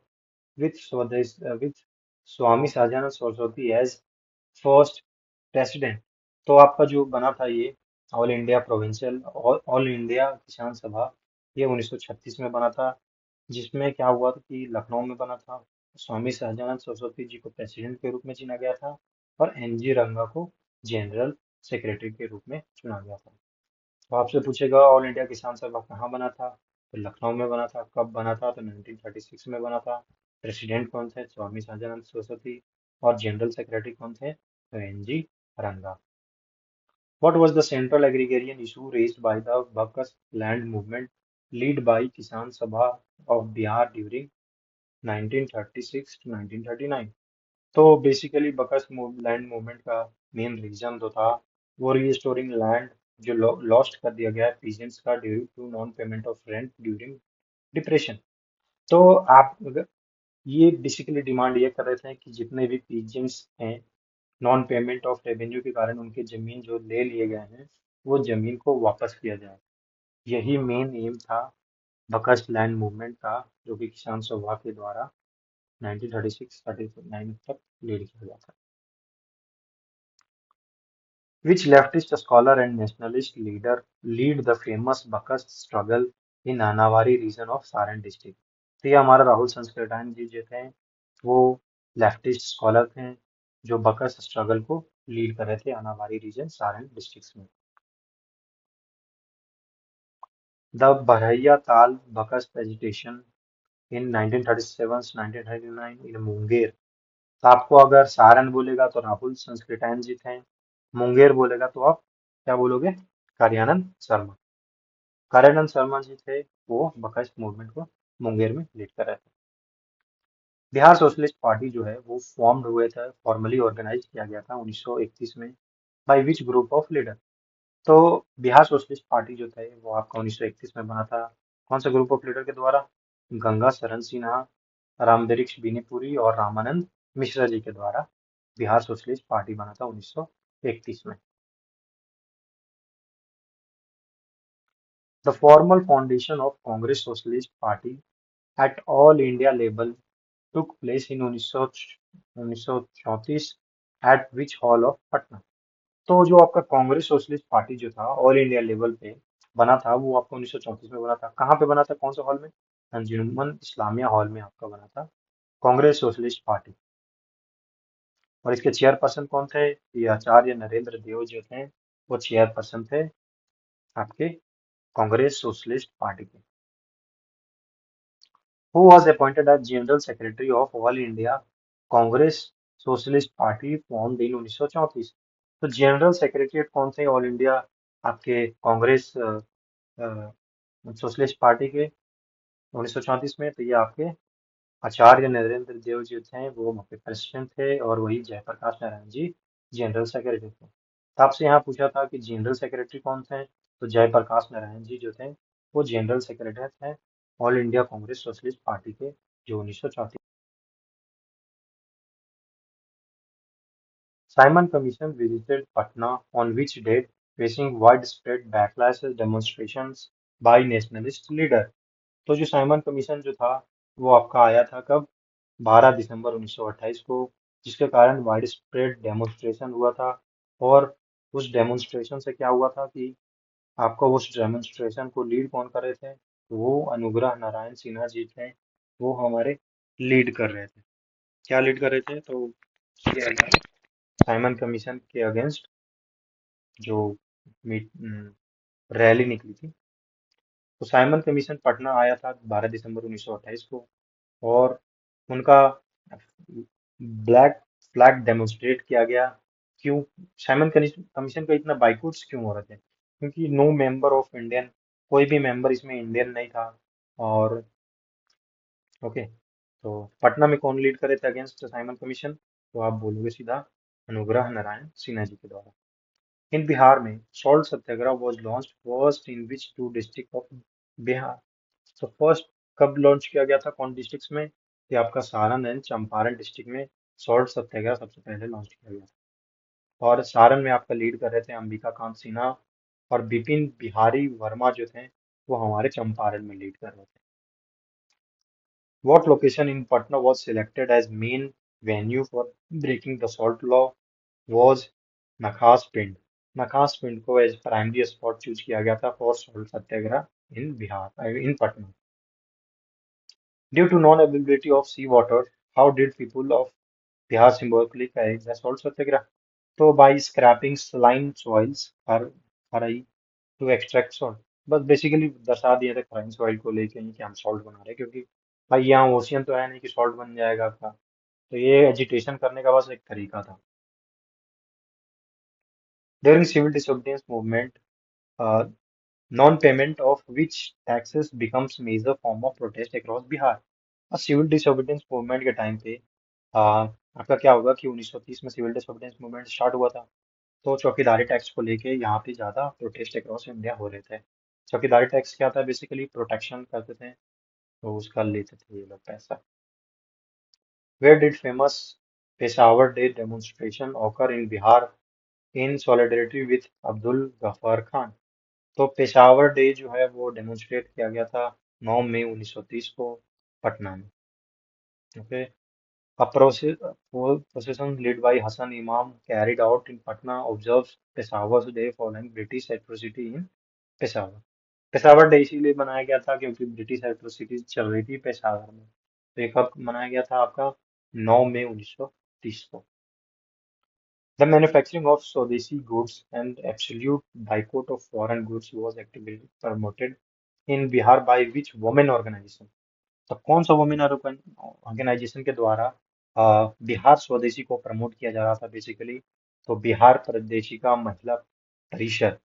with Swami Sahajanand Saraswati as first president? तो आपका जो बना था ये all India provincial all India Kisan Sabha, ये 1936 में बना था। जिसमें क्या हुआ था कि लखनऊ में बना था। स्वामी सहजानंद सरस्वती जी को प्रेसिडेंट के रूप में चुना गया था, और एनजी रंगा को जनरल सेक्रेटरी के रूप में चुना गया था। तो आपसे पूछेगा ऑल इंडिया किसान सभा कहाँ बना था? तो लखनऊ में बना था। कब बना था? तो 1936 में बना था। प्रेसिडेंट कौन थे? स्वामी सहजानंद सरस्वती। और जनरल सेक्रेटरी कौन थे? तो एनजी रंगा। What was the central agrarian issue raised by the Bacchus land movement led by Kisan Sabha of Bihar during 1936 to 1939? तो बेसिकली बकस लैंड मूवमेंट का मेन रीजन जो था वो रीस्टोरिंग लैंड जो लॉस्ट कर दिया गया है पीजेंट्स का due to non payment of rent during depression. तो आप ये बेसिकली डिमांड ये कर रहे थे कि जितने भी पीजेंट्स हैं नॉन पेमेंट ऑफ रेवेन्यू के कारण उनके जमीन जो ले लिए गए हैं वो जमीन को वापस किया जाए। यही मेन एम था बकस लैंड मूवमेंट का जो कि किसान सभा के द्वारा 1936-39 तक लीड किया गया था। Which leftist scholar and nationalist leader lead the famous Bacchus struggle in Anavari region of Saran district? तो ये हमारा राहुल संस्कृतान जी जो थे वो लेफ्टिस्ट स्कॉलर थे जो बकस स्ट्रगल को लीड कर रहे थे अनावारी रीजन सारण डिस्ट्रिक्ट में। द बरहैया ताल बकस एजिटेशन इन 1937-1939 इन मुंगेर। तो आपको अगर सारण बोलेगा तो राहुल संस्कृतान जी थे, मुंगेर बोलेगा तो आप क्या बोलोगे? कार्यानंद शर्मा। कार्यानंद शर्मा जी थे वो बकस मूवमेंट को मुंगेर में लीड कर रहे थे। बिहार सोशलिस्ट पार्टी जो है वो फॉर्म्ड हुए थे, फॉर्मली ऑर्गेनाइज किया गया था 1931 में by which group of leader. तो बिहार सोशलिस्ट पार्टी जो थे वो आपका 1931 में बना था कौन सा ग्रुप ऑफ लीडर के द्वारा? गंगा शरण सिन्हा, रामवृक्ष बिनीपुरी और रामानंद मिश्रा जी के द्वारा बिहार सोशलिस्ट पार्टी बना था 1931 में। The formal foundation of Congress socialist party at all India level took place in 1934 at which hall of Patna. तो जो आपका कांग्रेस सोशलिस्ट पार्टी जो था ऑल इंडिया लेवल पे बना था वो आपका 1934 में बना था। कहाँ पे बना था? कौन सा हॉल में? अंजुमन इस्लामिया हॉल में आपका बना था कांग्रेस सोशलिस्ट पार्टी। और इसके चेयरपर्सन कौन थे? ये आचार्य नरेंद्र देव जो थे वो चेयरपर्सन थे आपके कांग्रेस सोशलिस्ट पार्टी के। Who was appointed as General Secretary of All India Congress Socialist Party formed in 1934? तो जनरल सेक्रेटरी कौन थे ऑल इंडिया आपके कांग्रेस सोशलिस्ट पार्टी के 1934 में? तो ये आपके आचार्य नरेंद्र देव जी थे वो वहाँ पे प्रेसिडेंट थे और वही जयप्रकाश नारायण जी जनरल सेक्रेटरी थे। तो आपसे यहाँ पूछा था कि जनरल सेक्रेटरी कौन थे, तो जयप्रकाश नारायण जी जो थे वो जनरल सेक्रेटरी थे all India Congress socialist party के जो 1934। Simon Commission visited Patna on which date, facing widespread backlash and demonstrations by nationalist leader। तो जो साइमन कमीशन जो था वो आपका आया था कब? 12 दिसंबर 1928 को, जिसके कारण वाइड स्प्रेड डेमोन्स्ट्रेशन हुआ था। और उस डेमोन्स्ट्रेशन से क्या हुआ था कि आपको उस डेमोन्स्ट्रेशन को लीड कौन कर रहे थे? वो अनुग्रह नारायण सिन्हा जी थे वो हमारे लीड कर रहे थे। क्या लीड कर रहे थे? तो ये हमारे साइमन कमीशन के अगेंस्ट जो रैली निकली थी। तो साइमन कमीशन पटना आया था 12 दिसंबर 1928 को और उनका ब्लैक फ्लैग डेमोन्स्ट्रेट किया गया। क्यों साइमन कमीशन का इतना बाइकआउट्स क्यों हो रहे थे? क्योंकि नो मेंबर ऑफ इंडियन, कोई भी मेंबर इसमें इंडियन नहीं था। और ओके, तो पटना में कौन लीड करे थे अगेंस्ट साइमन कमीशन? तो आप बोलोगे सीधा अनुग्रह नारायण सिन्हा जी के द्वारा। इन बिहार में salt satyagraha was launched first in which two district of Bihar. तो फर्स्ट कब लॉन्च किया गया था कौन डिस्ट्रिक्ट्स में? ये आपका सारण एंड चंपारण डिस्ट्रिक्ट में सॉल्ट सत्याग्रह सबसे पहले लॉन्च किया गया था। और सारण में आपका लीड कर रहे थे अंबिका कांत सिन्हा और बिपिन बिहारी वर्मा जो थे वो हमारे चंपारण में लीड कर रहे थे। What location in Patna was selected as main venue for breaking the salt law was Nakhas Pind। Nakhas पिंड को एज प्राइमरी स्पॉट चूज किया गया था for salt Satyagraha in Bihar in Patna. Due to non availability of sea water, how did people of Bihar symbolically carry the salt satyagraha? तो by scraping saline soils हर आई to extract salt. बस basically दर्शा दिए थे क्राइम सॉइल को लेके ही कि हम सॉल्ट बना रहे हैं, क्योंकि भाई यहाँ ओशियन तो है नहीं कि सॉल्ट बन जाएगा आपका। तो ये एजिटेशन करने का बस एक तरीका था। During civil disobedience movement, non-payment of which taxes becomes major form of protest across Bihar. और सिविल डिसोबीडियंस मूवमेंट के टाइम पे आपका क्या होगा कि 1930 में सिविल डिसोबीडियंस मूवमेंट स्टार्ट हुआ था। तो चौकीदारी टैक्स को लेके यहाँ पे ज्यादा प्रोटेस्ट अक्रॉस इंडिया हो रहे थे। चौकीदारी टैक्स क्या था, बेसिकली प्रोटेक्शन करते थे, तो उसका लेते थे ये लोग पैसा। Where did famous Peshawar day demonstration occur in Bihar in solidarity with Abdul Ghaffar Khan. तो पेशावर डे जो है वो डेमोन्स्ट्रेट किया गया था 9 मई 1930 को पटना में। Okay. A procession led by Hassan Imam carried out in Patna observes Peshawar's Day following British atrocity in Peshawar. Peshawar day इसीलिए बनाया गया था क्योंकि ब्रिटिश एट्रोसिटीज चल रही थी पेशावर में। तो ये कब मनाया गया था आपका, 9 मई 1930 को। The manufacturing of Swadeshi goods and absolute boycott of foreign goods was actively promoted in Bihar by which women organization। तो कौन सा वुमेन ऑर्गेनाइजेशन के द्वारा बिहार स्वदेशी को प्रमोट किया जा रहा था बेसिकली। तो बिहार प्रदेशिका महिला परिषद,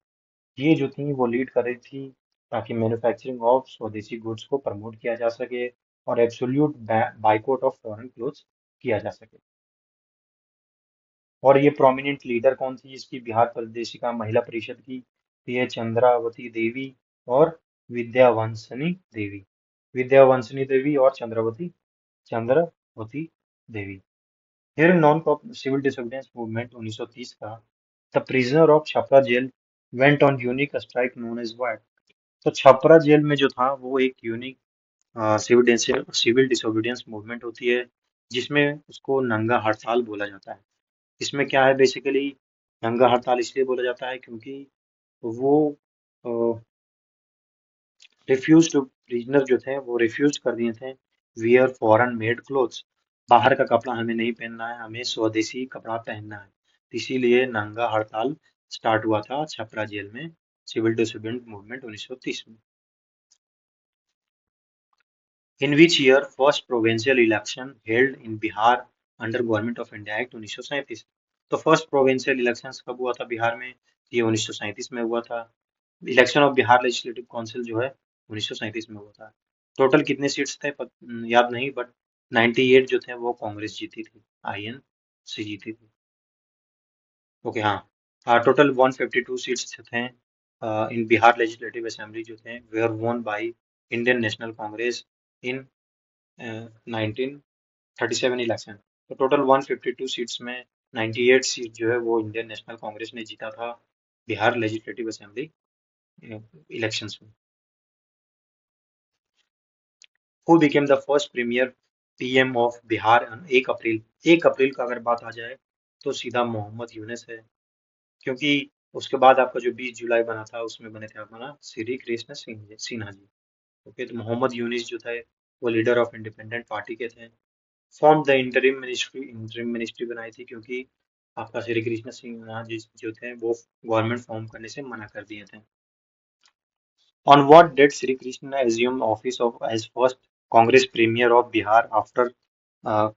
ये जो थी वो लीड कर रही थी ताकि मैन्युफैक्चरिंग ऑफ स्वदेशी गुड्स को प्रमोट किया जा सके और absolute boycott of foreign clothes किया जा सके। और ये प्रोमिनेंट लीडर कौन थी इसकी, बिहार प्रदेशिका महिला परिषद की, तो ये चंद्रावती देवी और विद्यावंसनी देवी। विद्यावंसनी देवी और Chandravati Devi. During non civil disobedience movement 1930 का, the prisoner of Chapra jail went on unique strike known as what. तो छपरा जेल में जो था वो एक यूनिक सिविल डिसोबीडियंस मूवमेंट होती है, जिसमें उसको नंगा हड़ताल बोला जाता है। इसमें क्या है बेसिकली, नंगा हड़ताल इसलिए बोला जाता है क्योंकि वो रिफ्यूज टू प्रिजनर जो थे वो रिफ्यूज कर दिए थे वियर फॉरेन मेड क्लोथ्स। बाहर का कपड़ा हमें नहीं पहनना है, हमें स्वदेशी कपड़ा पहनना है। इसीलिए नंगा हड़ताल स्टार्ट हुआ था छपरा जेल में, सिविल डिसोबीडियंस मूवमेंट 1930 में। In which year first provincial election held in Bihar under government of India act 1937। तो फर्स्ट प्रोविंशियल इलेक्शन कब हुआ था बिहार में, ये 1937 में हुआ था। Election of Bihar legislative council जो है 1937 में हुआ था। टोटल कितने सीट्स थे याद नहीं, बट 98 जो थे वो कांग्रेस जीती थी, आईएन से जीती थी। ओके हाँ, टोटल 152 सीट्स थे इन बिहार लेजिस्लेटिव असेंबली जो थे वेयर वोन by Indian national Congress in 1937 election. तो टोटल 152 सीट्स में 98 सीट जो है वो इंडियन नेशनल कांग्रेस ने जीता था बिहार लेजिस्लेटिव असेंबली इलेक्शंस में। Who became the first premier PM of Bihar 1 April. 1 अप्रैल का अगर बात आ जाए तो सीधा मोहम्मद यूनुस है, क्योंकि उसके बाद आपका जो 20 जुलाई बना था उसमें बने थे अपना श्री कृष्ण सिन्हा जी। ओके, तो मोहम्मद यूनुस जो थे वो लीडर ऑफ इंडिपेंडेंट पार्टी के थे। फॉर्म द इंटरिम मिनिस्ट्री बनाई थी क्योंकि आपका श्री कृष्ण सिन्हा जी जो थे वो गवर्नमेंट फॉर्म करने से मना कर दिए थे। On what date Sri Krishna assumed office of as first Congress Premier of Bihar after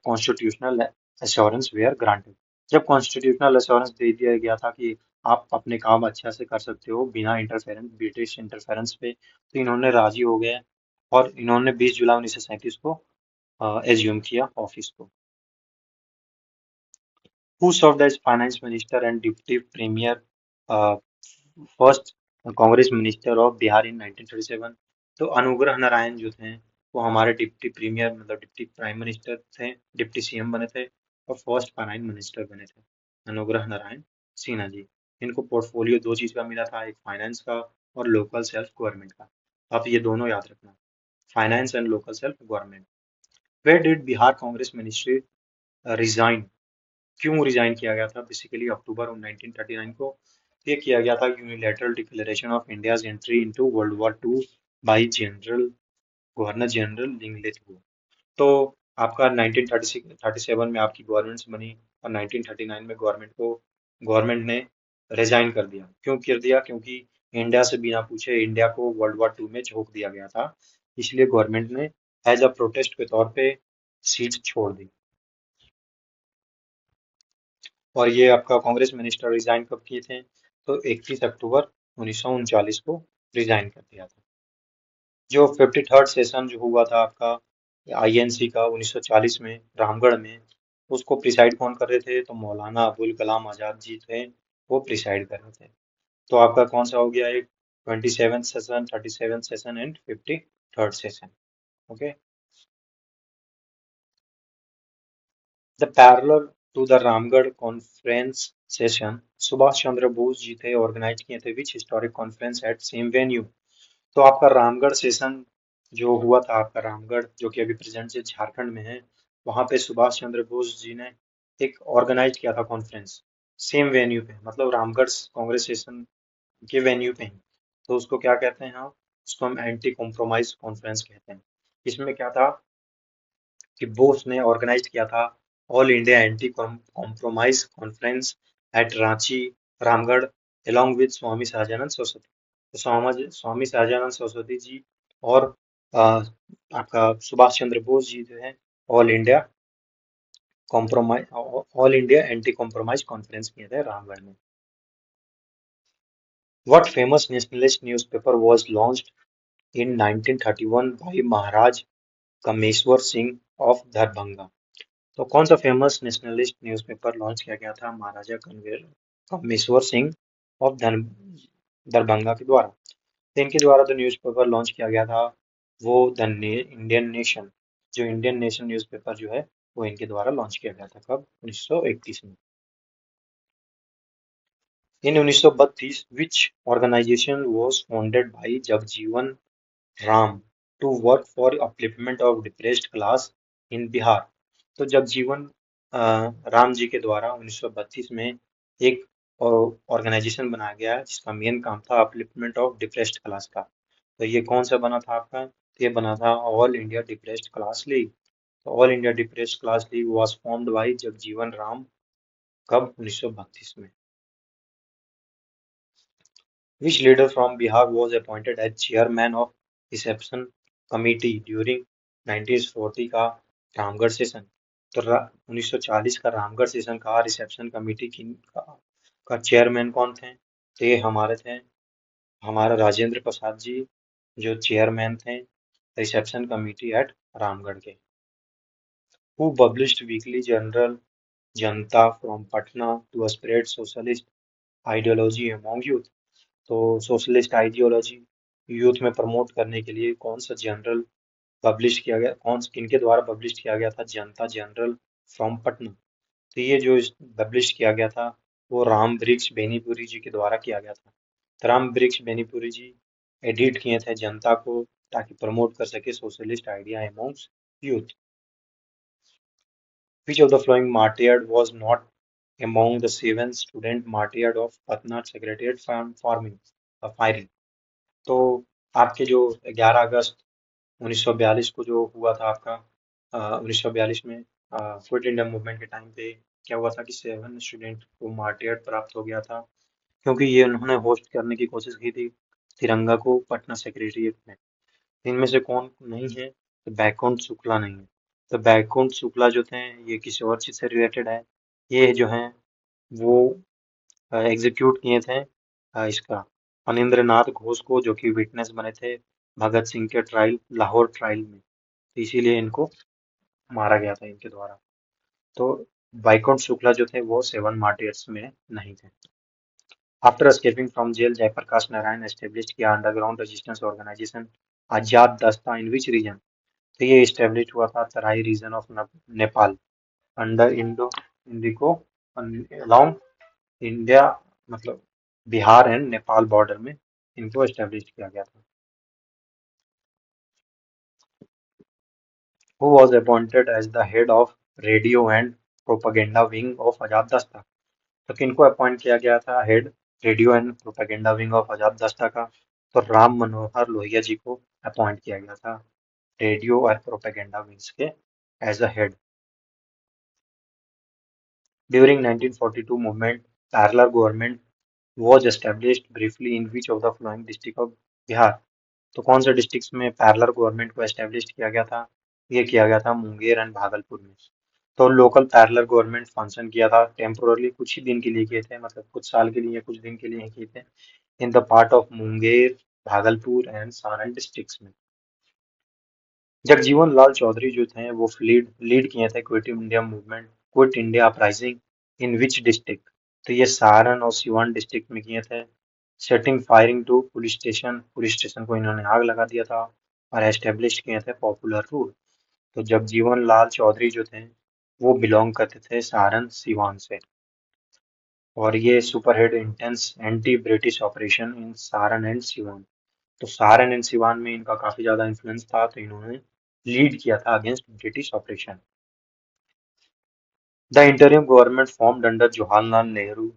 constitutional assurance were granted? जब कॉन्स्टिट्यूशनल अश्योरेंस दे दिया गया था कि आप अपने काम अच्छा से कर सकते हो बिना इंटरफेरेंस, ब्रिटिश इंटरफेरेंस पे, तो इन्होंने राजी हो गए और इन्होंने 20 जुलाई 1937 को एज्यूम किया ऑफिस को। Who served as finance minister and deputy premier, uh, first Congress minister of Bihar in 1937। तो अनुग्रह नारायण जो थे वो हमारे डिप्टी प्रीमियर मतलब डिप्टी प्राइम मिनिस्टर थे, डिप्टी सीएम बने थे और फर्स्ट फाइनेंस मिनिस्टर बने थे अनुग्रह नारायण सिन्हा जी। इनको पोर्टफोलियो दो चीज का मिला था, एक फाइनेंस का और लोकल सेल्फ गवर्नमेंट का। आप ये दोनों याद रखना, finance and local self government. Where did Bihar Congress ministry resign, क्यों रिजाइन किया गया था बेसिकली अक्टूबर 1939 को। ये किया गया था unilateral declaration of India's entry into world war two by general governor general Linlithgow. तो आपका 1937 में आपकी गवर्नमेंट बनी और 1939 में गवर्नमेंट ने रिजाइन कर दिया। क्यों कर दिया, क्योंकि इंडिया से बिना पूछे इंडिया को वर्ल्ड वॉर टू में झोंक दिया गया था, इसलिए गवर्नमेंट ने एज अ प्रोटेस्ट के तौर पे सीट छोड़ दी। और ये आपका कांग्रेस मिनिस्टर रिजाइन कब किए थे, तो 31 अक्टूबर 1939 को रिजाइन कर दिया था। जो 53rd सेशन जो हुआ था आपका आईएनसी का 1940 में रामगढ़ में, उसको प्रिसाइड कौन कर रहे थे? तो मौलाना अबुल कलाम आजाद जी थे, वो प्रिसाइड कर रहे थे। तो आपका कौन सा हो गया? एक 27th सेशन, 37th सेशन एंड 53rd सेशन। Okay. The parallel to the Ramgarh conference session, Subhash Chandra Bose ji थे ऑर्गेनाइज किए थे which historic conference at same venue. तो आपका रामगढ़ सेशन जो हुआ था, आपका रामगढ़ जो कि अभी प्रेजेंट से झारखंड में है, वहां पे सुभाष चंद्र बोस जी ने एक ऑर्गेनाइज किया था कॉन्फ्रेंस सेम वेन्यू पे, मतलब रामगढ़ कांग्रेस सेशन के वेन्यू पे ही। तो उसको क्या कहते हैं हम? उसको हम एंटी कॉम्प्रोमाइज कॉन्फ्रेंस कहते हैं। इसमें क्या था कि बोस ने ऑर्गेनाइज किया था all India anti compromise conference at Ranchi, Ramgarh, along with Swami Sahajanand Saraswati. तो स्वामी सहजानंद सरस्वती जी और आपका सुभाष चंद्र बोस जी जो है all India compromise all India anti compromise conference किए थे रामगढ़ में। What famous nationalist newspaper was launched in 1931 by Maharaj Kameshwar Singh of Darbhanga? तो कौन सा फेमस नेशनलिस्ट न्यूज़पेपर लॉन्च किया गया था महाराजा कमेश्वर सिंह ऑफ दरभंगा के द्वारा? तो इनके द्वारा जो न्यूज़पेपर लॉन्च किया गया था वो इंडियन नेशन, जो इंडियन नेशन न्यूज़पेपर जो है वो इनके द्वारा लॉन्च किया गया था। कब? 1931 में। In 1932 which organization was founded by Jagjivan Ram to work for upliftment of depressed class in Bihar? तो जगजीवन राम जी के द्वारा 1932 में एक ऑर्गेनाइजेशन बनाया गया जिसका मेन काम था अपलिफ्टमेंट ऑफ डिप्रेस्ड क्लास का। तो ये कौन सा बना था आपका? तो ये बना था all India depressed class league. तो all India depressed class league was formed by Jagjivan Ram. कब? 1932 में। Which leader from Bihar was appointed as chairman of reception committee during 1940 का रामगढ़ सेशन? तो 1940 का रामगढ़ सेशन का रिसेप्शन कमेटी का चेयरमैन कौन थे? तो ये हमारे थे, हमारा राजेंद्र प्रसाद जी जो चेयरमैन थे रिसेप्शन कमेटी एट रामगढ़ के। Who published weekly journal Janata from Patna to spread socialist ideology among youth? तो सोशलिस्ट आइडियोलॉजी यूथ में प्रमोट करने के लिए कौन सा जर्नल पब्लिश किया गया? किनके द्वारा पब्लिश किया गया था? जनता जर्नल फ्रॉम पटना। तो ये जो पब्लिश किया गया था वो राम वृक्ष बेनीपुरी जी के द्वारा किया गया था। तो राम वृक्ष बेनीपुरी जी एडिट किए थे जनता को ताकि प्रमोट कर सके socialist idea amongst youth. Which of the following martyred was not among the seven student martyred of Patna Secretariat firing? तो आपके जो 11 अगस्त 1942 को जो हुआ था आपका 1942 में क्विट इंडिया मूवमेंट के टाइम पे क्या हुआ था कि 7 स्टूडेंट को मार्टियर प्राप्त हो गया था क्योंकि ये उन्होंने होस्ट करने की कोशिश की थी तिरंगा को पटना सेक्रेटेरिएट में। इनमें से कौन नहीं है? तो बैकुंठ शुक्ला नहीं है। तो बैकुंठ शुक्ला जो थे ये किसी और चीज से रिलेटेड है। ये जो है वो एग्जीक्यूट किए थे इसका अनिंद्र नाथ घोष को जो कि विटनेस बने थे भगत सिंह के ट्रायल लाहौर ट्रायल में। तो इसीलिए इनको मारा गया था इनके द्वारा। तो वैकुंठ शुक्ला जो थे वो 7 मार्टियर्स में नहीं थे। After escaping from jail Jayaprakash Narayan establish किया underground resistance organization Azad Dasta in which region? तो ये एस्टेब्लिश हुआ था Terai region of Nepal under Indo इंडिको अलोंग इंडिया, मतलब बिहार एंड नेपाल बॉर्डर में इनको एस्टेब्लिश किया गया था। Who was appointed as the head of radio and propaganda wing of आजाद दस्ता? तो किनको अपॉइंट किया गया था head radio and propaganda wing of Azad Dasta का? तो राम मनोहर लोहिया जी को अपॉइंट किया गया था रेडियो और प्रोपेगेंडा विंग्स के as a head. During 1942 movement parallel government was established briefly in which of the following district of Bihar? तो कौन से डिस्ट्रिक्ट में पैरेलल गवर्नमेंट को एस्टेब्लिश किया गया था? ये किया गया था मुंगेर एंड भागलपुर में। तो लोकल पैरेलल गवर्नमेंट फंक्शन किया था टेम्पोरली, कुछ ही दिन के लिए किए थे, मतलब कुछ साल के लिए, कुछ दिन के लिए ही किए थे, in the part of Munger, Bhagalpur and Saran districts में। जगजीवन लाल चौधरी जो थे वो लीड लीड किए थे quit India movement, quit India uprising in which district? तो ये सारण और सिवान डिस्ट्रिक्ट में किए थे। Setting firing to police station को इन्होंने आग लगा दिया था और एस्टेब्लिश किए थे पॉपुलर रूल। तो जगजीवन लाल चौधरी जो थे वो बिलोंग करते थे सारण सिवान से, और ये superhit intense anti British operation in Saran and Siwan. तो सारण एंड सिवान में इनका काफी ज्यादा इन्फ्लुएंस था, तो इन्होंने लीड किया था against British operation. The interim government formed under Jawaharlal Nehru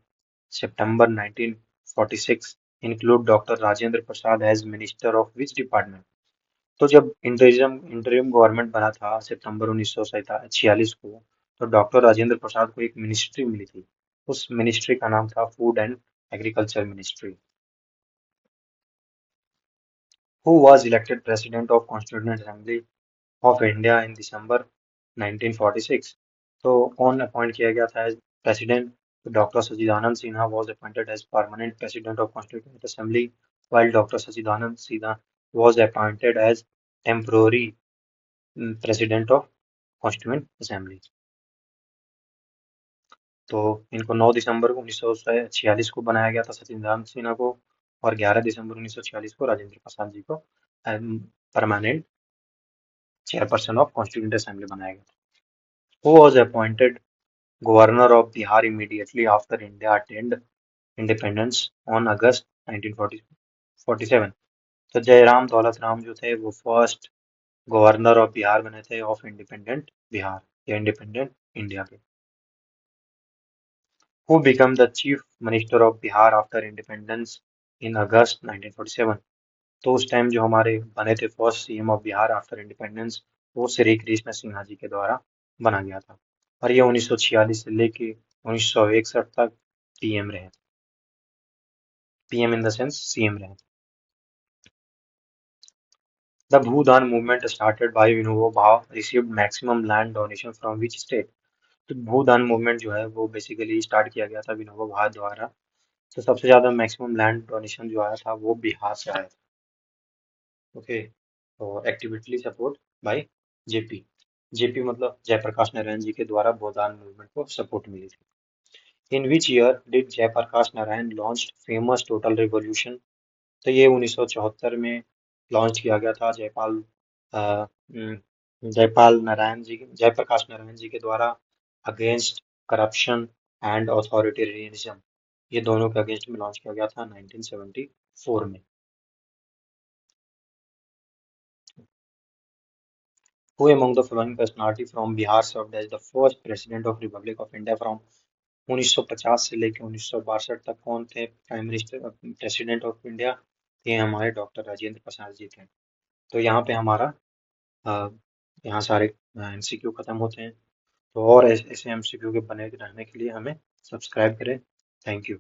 September 1946 include doctor Rajendra Prasad as minister of which department? तो जब इंटरिम गवर्नमेंट बना था सितंबर 1946 को, तो डॉक्टर राजेंद्र प्रसाद को एक मिनिस्ट्री मिली थी। उस मिनिस्ट्री का नाम था food and agriculture ministry. Who was elected president of constituent assembly of India in December 1946? तो कौन अपॉइंट किया गया था एज प्रेसिडेंट? तो doctor Sachchidanand Sinha was appointed as permanent president of constituent assembly, while doctor Sachchidanand Sinha was appointed as temporary president of constituent assembly. तो इनको 9 दिसंबर 1946 को बनाया गया था सचिदानंद सिन्हा को, और 11 दिसंबर 1946 को राजेंद्र प्रसाद जी को permanent chairperson of constituent assembly बनाया गया था। Who was appointed governor of Bihar immediately after India attend independence on August 1947? तो जयराम दौलत राम जो थे वो फर्स्ट गवर्नर ऑफ बिहार बने थे ऑफ इंडिपेंडेंट बिहार या इंडिपेंडेंट इंडिया के। Who become the chief minister of Bihar after independence in August 1947? तो उस टाइम जो हमारे बने थे first CM of Bihar after independence, वो श्री कृष्ण सिन्हा जी के द्वारा बना गया था, और ये 1946 से लेके 1961 तक पीएम रहे। PM in the sense CM रहे। The Bhoodan movement started by Vinoba Bhave received maximum land donation from which state? तो भूदान मूवमेंट जो है वो बेसिकली स्टार्ट किया गया था विनोबा भावे द्वारा। तो सबसे ज्यादा मैक्सिमम लैंड डोनेशन जो आया था वो बिहार से आया था। ओके, तो एक्टिविटली सपोर्ट बाय जेपी। जेपी मतलब जयप्रकाश नारायण जी के द्वारा भूदान मूवमेंट को सपोर्ट मिली थी। In which year did Jayaprakash Narayan launch famous total revolution? तो ये 1974 में लॉन्च किया गया था अ, उम, जयप्रकाश नारायण जी के द्वारा अगेंस्ट करप्शन एंड ऑथोरिटेरियनिज्म, ये दोनों के अगेंस्ट में लॉन्च किया गया था 1974 में। Who among the following personality from Bihar served as the first president of Republic of India from 1950 से लेकर 1962 तक कौन थे prime minister president of India? ये हमारे डॉक्टर राजेंद्र प्रसाद जी थे। तो यहाँ पे हमारा अ, यहाँ सारे एमसीक्यू खत्म होते हैं। तो और ऐसे एमसीक्यू के बने रहने के लिए हमें सब्सक्राइब करें। Thank you.